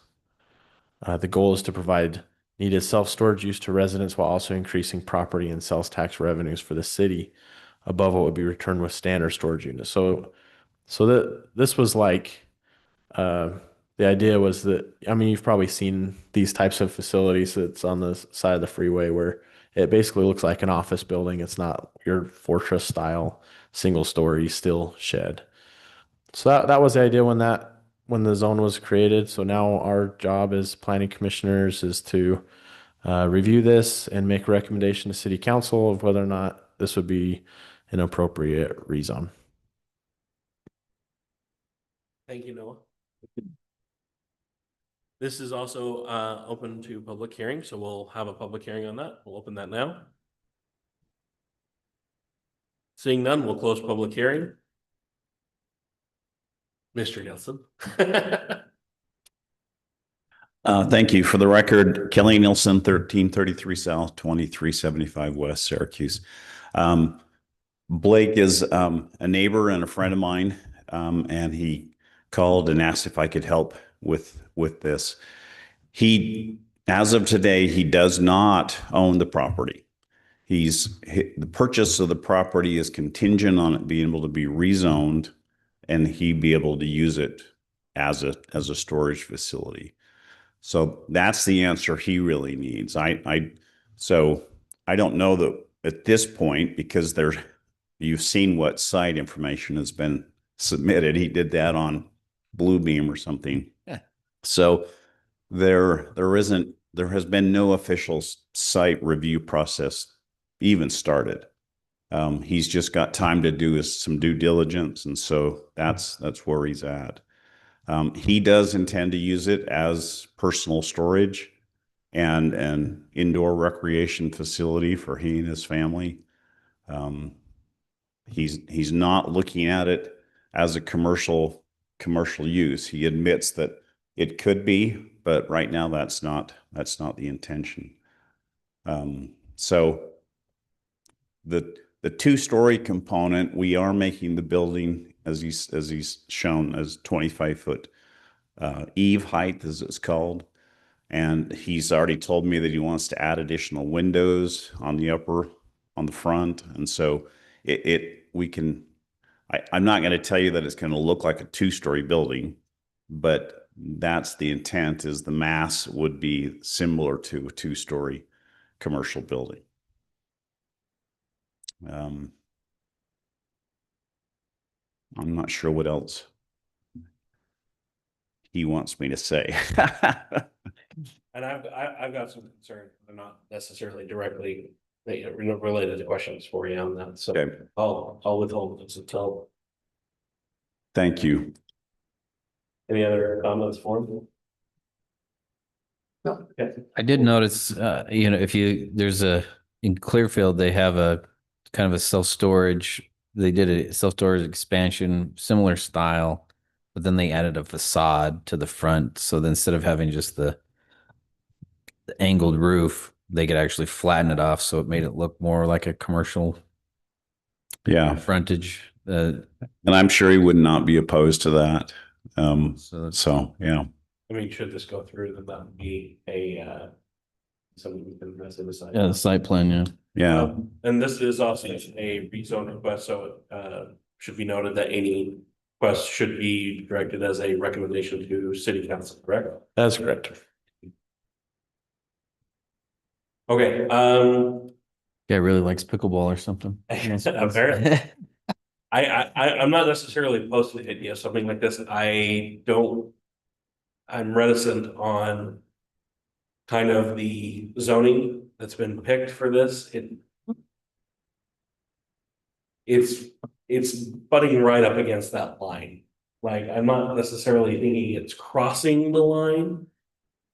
The goal is to provide needed self-storage use to residents while also increasing property and sales tax revenues for the city above what would be returned with standard storage units. So that this was like the idea was that, I mean, you've probably seen these types of facilities that's on the side of the freeway where it basically looks like an office building. It's not your fortress style single story steel shed. So that was the idea when the zone was created. So now our job as planning commissioners is to review this and make a recommendation to city council of whether or not this would be an appropriate rezone. Thank you, Noah. This is also open to public hearing, so we'll have a public hearing on that. We'll open that now. Seeing none, we'll close public hearing. Mr. Nielsen. Thank you. For the record, Kelly Nielsen, 1333 South, 2375 West, Syracuse. Blake is a neighbor and a friend of mine, and he called and asked if I could help with this. As of today, he does not own the property. The purchase of the property is contingent on it being able to be rezoned and he be able to use it as a storage facility. So that's the answer he really needs. So I don't know that at this point, because you've seen what site information has been submitted. He did that on Bluebeam or something. Yeah. So there has been no official site review process even started. He's just got time to do some due diligence, and so that's where he's at. He does intend to use it as personal storage and an indoor recreation facility for he and his family. He's not looking at it as a commercial use. He admits that it could be, but right now that's not the intention. So the two-story component, we are making the building, as he's shown, as 25-foot eave height, as it's called. And he's already told me that he wants to add additional windows on the front. And so I'm not going to tell you that it's going to look like a two-story building, but that's the intent, is the mass would be similar to a two-story commercial building. I'm not sure what else he wants me to say. And I've got some concerns, but not necessarily directly related to questions for you on that. So Okay. I'll withhold this until. Thank you. Any other comments for him? No. Okay. I did notice, in Clearfield, they have a kind of a self-storage. They did a self-storage expansion, similar style, but then they added a facade to the front. So then instead of having just the angled roof, they could actually flatten it off. So it made it look more like a commercial frontage. And I'm sure he would not be opposed to that. So yeah. I mean, should this go through, then that would be something we can mess aside. Yeah, the site plan, yeah. Yeah. And this is also a rezone request, so should be noted that any request should be directed as a recommendation to city council, correct? That's correct. Okay. Guy really likes pickleball or something. Apparently. I'm not necessarily opposed to the idea of something like this. I'm reticent on kind of the zoning that's been picked for this. It's butting right up against that line. Like, I'm not necessarily thinking it's crossing the line,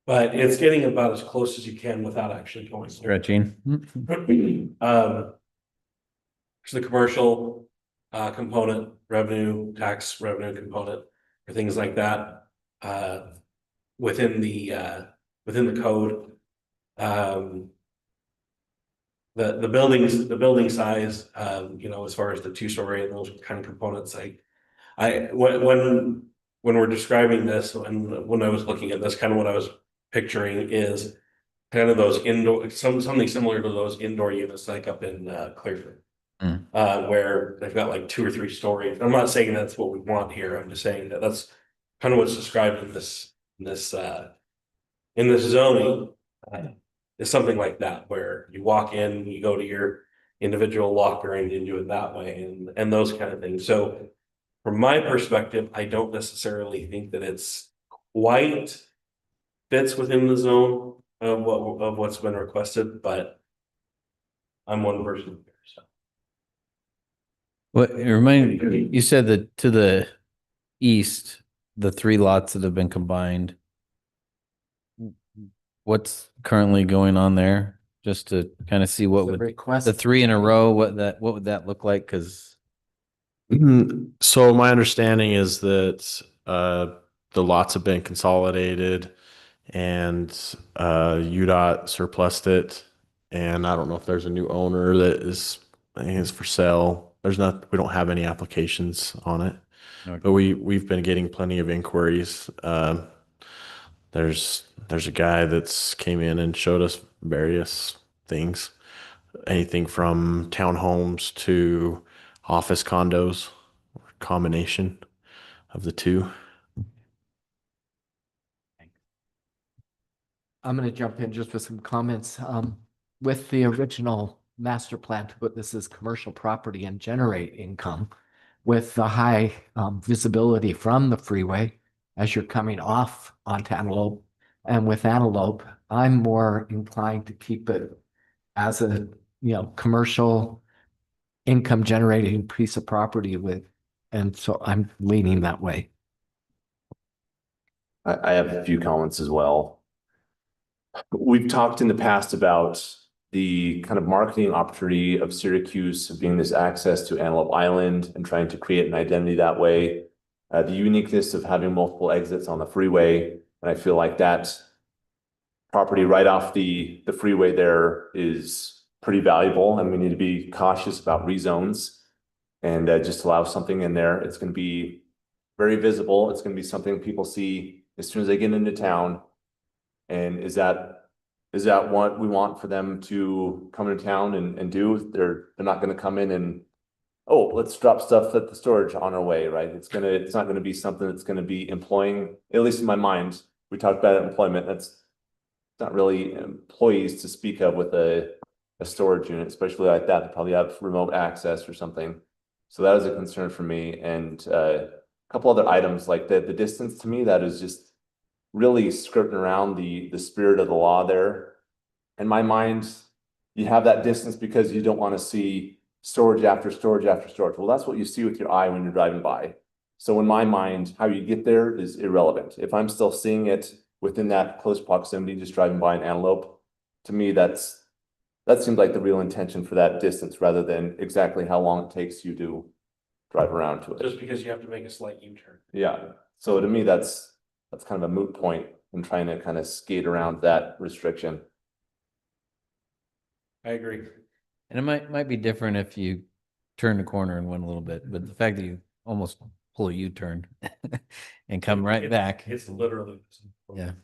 But it's getting about as close as you can without actually going. Stretching. There's the commercial component, tax revenue component, or things like that. Within the code. The building size, as far as the 2-story and those kind of components, when we're describing this, and when I was looking at this, kind of what I was picturing is kind of those indoor, something similar to those indoor units like up in Clearfield. Where they've got like 2 or 3 stories. I'm not saying that's what we want here. I'm just saying that that's kind of what's described in this zoning. Is something like that, where you walk in, you go to your individual locker and you do it that way, and those kind of things. So from my perspective, I don't necessarily think that it's quite fits within the zone of what's been requested, but I'm one person here, so. What you said that to the east, the 3 lots that have been combined. What's currently going on there? Just to kind of see what would the 3 in a row, what would that look like? Because So my understanding is that the lots have been consolidated and UDOT surplused it. And I don't know if there's a new owner that is, I think it's for sale. We don't have any applications on it, but we've been getting plenty of inquiries. There's a guy that's came in and showed us various things, anything from townhomes to office condos, combination of the two. I'm going to jump in just with some comments. With the original master plan to put this as commercial property and generate income with the high visibility from the freeway as you're coming off onto Antelope. And with Antelope, I'm more inclined to keep it as a, commercial income generating piece of property and so I'm leaning that way. I have a few comments as well. We've talked in the past about the kind of marketing opportunity of Syracuse being this access to Antelope Island and trying to create an identity that way. The uniqueness of having multiple exits on the freeway. And I feel like that property right off the freeway there is pretty valuable, and we need to be cautious about rezones and just allow something in there. It's going to be very visible. It's going to be something people see as soon as they get into town. And is that what we want for them to come into town and do? They're not going to come in and, oh, let's drop stuff at the storage on our way, right? It's not going to be something that's going to be employing, at least in my mind. We talked about employment. That's not really employees to speak of with a storage unit, especially like that. They probably have remote access or something. So that is a concern for me. And a couple other items like the distance, to me, that is just really skirting around the spirit of the law there. In my mind, you have that distance because you don't want to see storage after storage after storage. Well, that's what you see with your eye when you're driving by. So in my mind, how you get there is irrelevant. If I'm still seeing it within that close proximity, just driving by an Antelope, to me, that seems like the real intention for that distance rather than exactly how long it takes you to drive around to it. Just because you have to make a slight U-turn. Yeah. So to me, that's kind of a moot point in trying to kind of skate around that restriction. I agree. And it might be different if you turn the corner and went a little bit, but the fact that you almost pull a U-turn and come right back. It's literally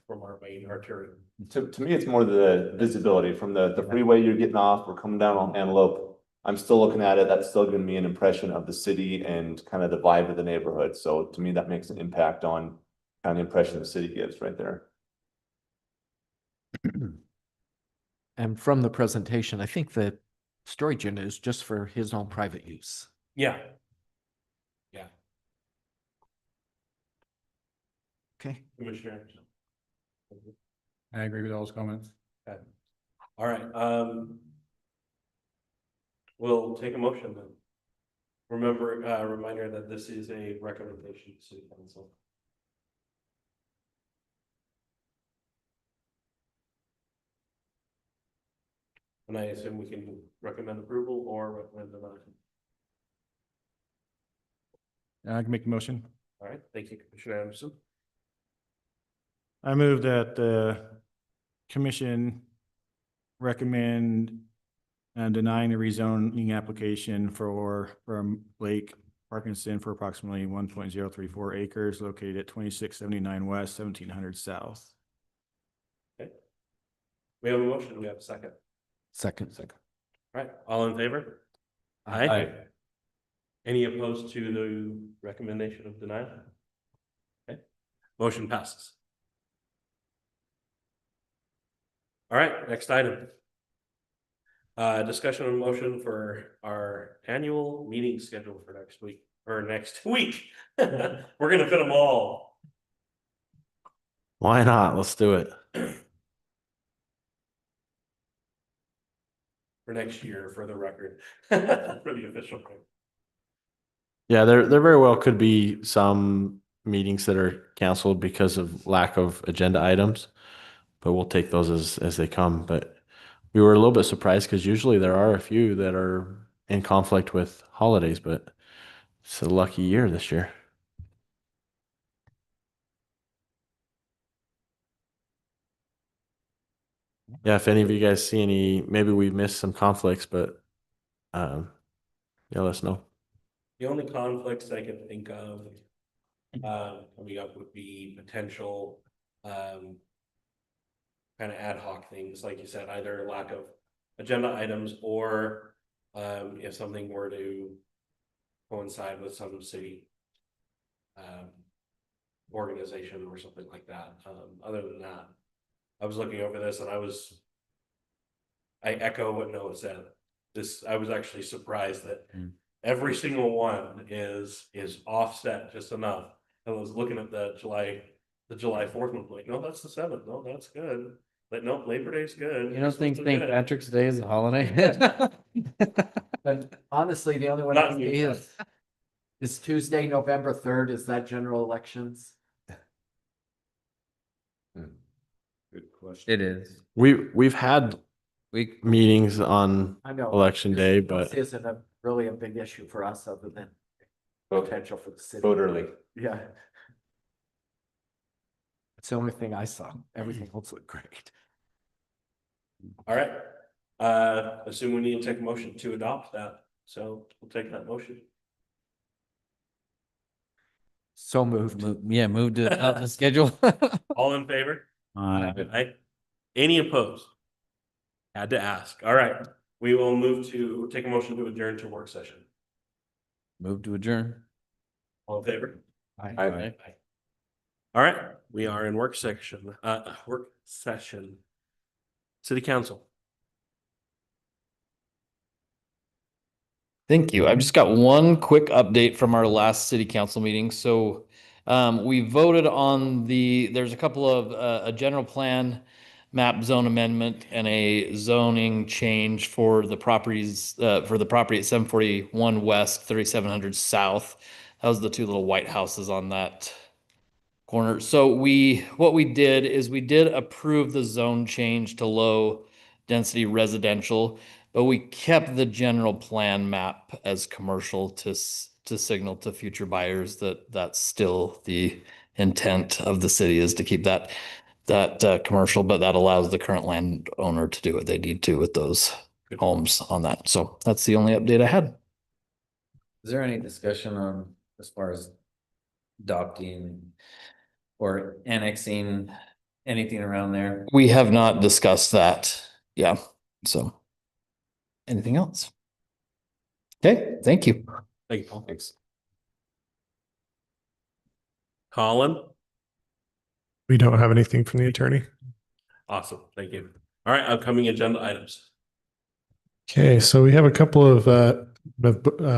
from our main arterial. To me, it's more the visibility from the freeway you're getting off or coming down on Antelope. I'm still looking at it. That's still giving me an impression of the city and kind of the vibe of the neighborhood. So to me, that makes an impact on kind of the impression the city gives right there. And from the presentation, I think the storage unit is just for his own private use. Yeah. Yeah. Okay. Commissioner. I agree with all those comments. Okay. All right. We'll take a motion then. Remember, reminder that this is a recommendation to City Council. And I assume we can recommend approval or recommend denial. I can make a motion. All right, thank you, Commissioner Anderson. I move that the commission recommend denying the rezoning application from Lake Parkinson for approximately 1.034 acres located at 2679 West, 1700 South. Okay. We have a motion. Do we have a second? Second. All right, all in favor? Aye. Any opposed to the recommendation of denial? Okay, motion passes. All right, next item. Discussion and motion for our annual meeting schedule for next week or next week. We're gonna fit them all. Why not? Let's do it. For next year, for the record, for the official. Yeah, there very well could be some meetings that are canceled because of lack of agenda items, but we'll take those as they come. But we were a little bit surprised because usually there are a few that are in conflict with holidays, but it's a lucky year this year. Yeah, if any of you guys see any, maybe we missed some conflicts, but yeah, let us know. The only conflicts I can think of coming up would be potential kind of ad hoc things, like you said, either lack of agenda items or if something were to coincide with some city organization or something like that. Other than that, I was looking over this and I echo what Noah said. I was actually surprised that every single one is offset just enough. I was looking at the July 4th one, like, no, that's the 7th. No, that's good. But no, Labor Day's good. You don't think St. Patrick's Day is a holiday? But honestly, the only one I see is Tuesday, November 3rd. Is that general elections? Good question. It is. We've had meetings on I know. election day, but This isn't really a big issue for us other than potential for the city. Vote early. Yeah. It's the only thing I saw. Everything else looked great. All right. Assume we need to take a motion to adopt that. So we'll take that motion. So moved. Move to out the schedule. All in favor? Aye. Aye. Any opposed? Had to ask. All right. We will move to take a motion to adjourn to work session. Move to adjourn. All in favor? Aye. Aye. All right. We are in work session. City Council. Thank you. I've just got one quick update from our last city council meeting. So we voted on there's a couple of a general plan map zone amendment and a zoning change for the properties for the property at 741 West, 3700 South. That was the two little white houses on that corner. So what we did is we did approve the zone change to low density residential, but we kept the general plan map as commercial to signal to future buyers that that's still the intent of the city, is to keep that commercial, but that allows the current landowner to do what they need to with those homes on that. So that's the only update I had. Is there any discussion on as far as adopting or annexing anything around there? We have not discussed that. Yeah. So anything else? Okay. Thank you. Thank you, Paul. Thanks. Colin. We don't have anything from the attorney. Awesome. Thank you. All right. Upcoming agenda items. Okay, so we have a couple of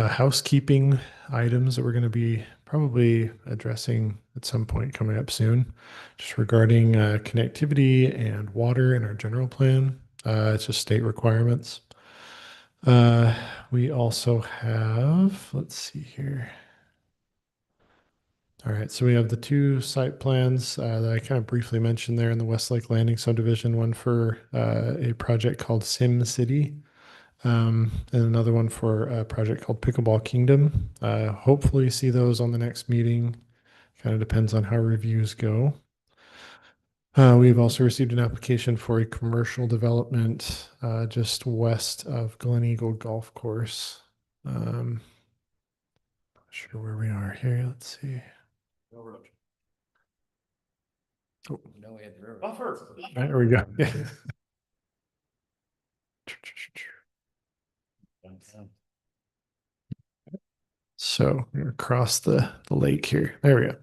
housekeeping items that we're going to be probably addressing at some point coming up soon, just regarding connectivity and water in our general plan. It's just state requirements. We also have, let's see here. All right, so we have the two site plans that I kind of briefly mentioned there in the Westlake Landing subdivision, one for a project called Sim City, and another one for a project called Pickleball Kingdom. Hopefully see those on the next meeting. Kind of depends on how reviews go. We've also received an application for a commercial development just west of Glen Eagle Golf Course. Not sure where we are here. Let's see. Railroad. Oh. No, we had the railroad. Buffer. There we go. So we're across the lake here. There we go.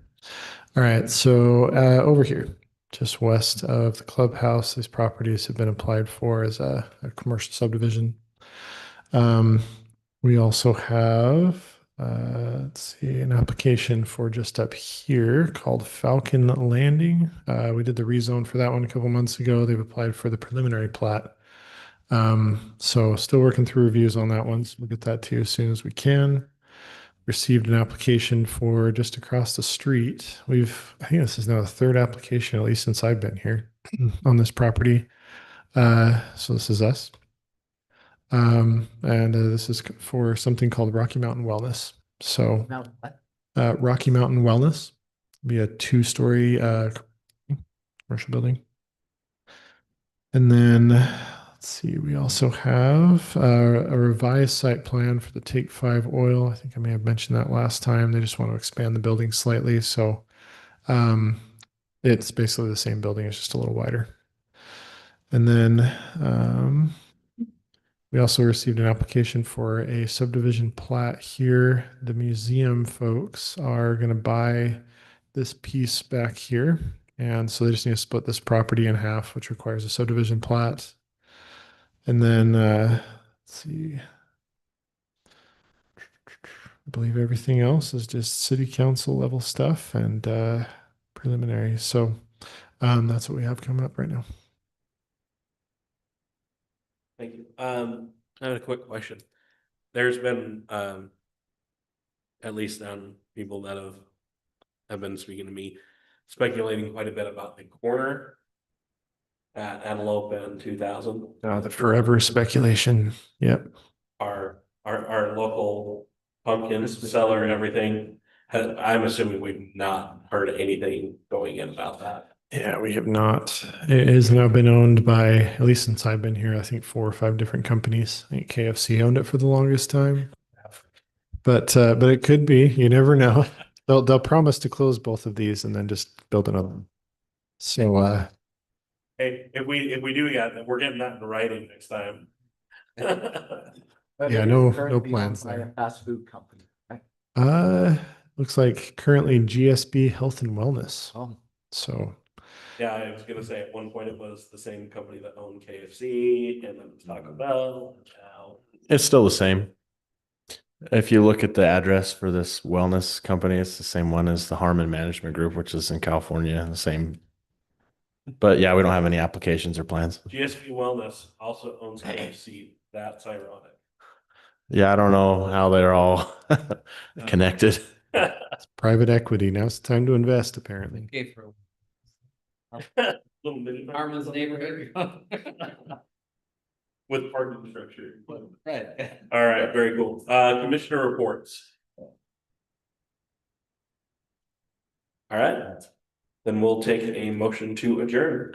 All right. So over here, just west of the clubhouse, these properties have been applied for as a commercial subdivision. We also have, let's see, an application for just up here called Falcon Landing. We did the rezone for that one a couple months ago. They've applied for the preliminary plat. So still working through reviews on that one. So we'll get that to you as soon as we can. Received an application for just across the street. I think this is now the third application, at least since I've been here on this property. So this is us. And this is for something called Rocky Mountain Wellness. So Rocky Mountain Wellness be a 2-story commercial building. And then let's see, we also have a revised site plan for the Take 5 oil. I think I may have mentioned that last time. They just want to expand the building slightly. So it's basically the same building, it's just a little wider. And then we also received an application for a subdivision plat here. The museum folks are going to buy this piece back here. And so they just need to split this property in half, which requires a subdivision plat. And then, let's see, I believe everything else is just city council level stuff and preliminary. So that's what we have coming up right now. Thank you. I have a quick question. There's been, at least people that have been speaking to me, speculating quite a bit about the corner at Antelope and 2000. The forever speculation. Yep. Our local pumpkins seller and everything. I'm assuming we've not heard anything going in about that. Yeah, we have not. It has now been owned by, at least since I've been here, I think 4 or 5 different companies. I think KFC owned it for the longest time. But it could be. You never know. They'll promise to close both of these and then just build another one. So Hey, if we do that, we're getting that in writing next time. yeah, no plans there. Fast food company, right? Looks like currently GSB Health and Wellness. Oh. So Yeah, I was gonna say at one point it was the same company that owned KFC and then Taco Bell. Now It's still the same. If you look at the address for this wellness company, it's the same one as the Harmon Management Group, which is in California, the same. But yeah, we don't have any applications or plans. GSB Wellness also owns KFC. That's ironic. Yeah, I don't know how they're all connected. it's private equity. Now it's time to invest, apparently. Okay, for Little mini Armin's neighborhood. with parking structure. Right. All right, very cool. Commissioner reports. All right, then we'll take a motion to adjourn.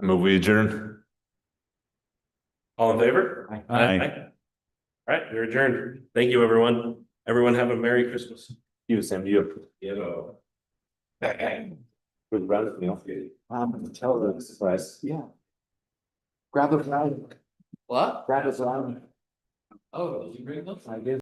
I move we adjourn. All in favor? Aye. All right, we're adjourned. Thank you, everyone. Everyone have a Merry Christmas. You, Sam, you. With round meal. Tell them. Price. Yeah. Grab a round. What? Grab a round. Oh, did you bring those? I did.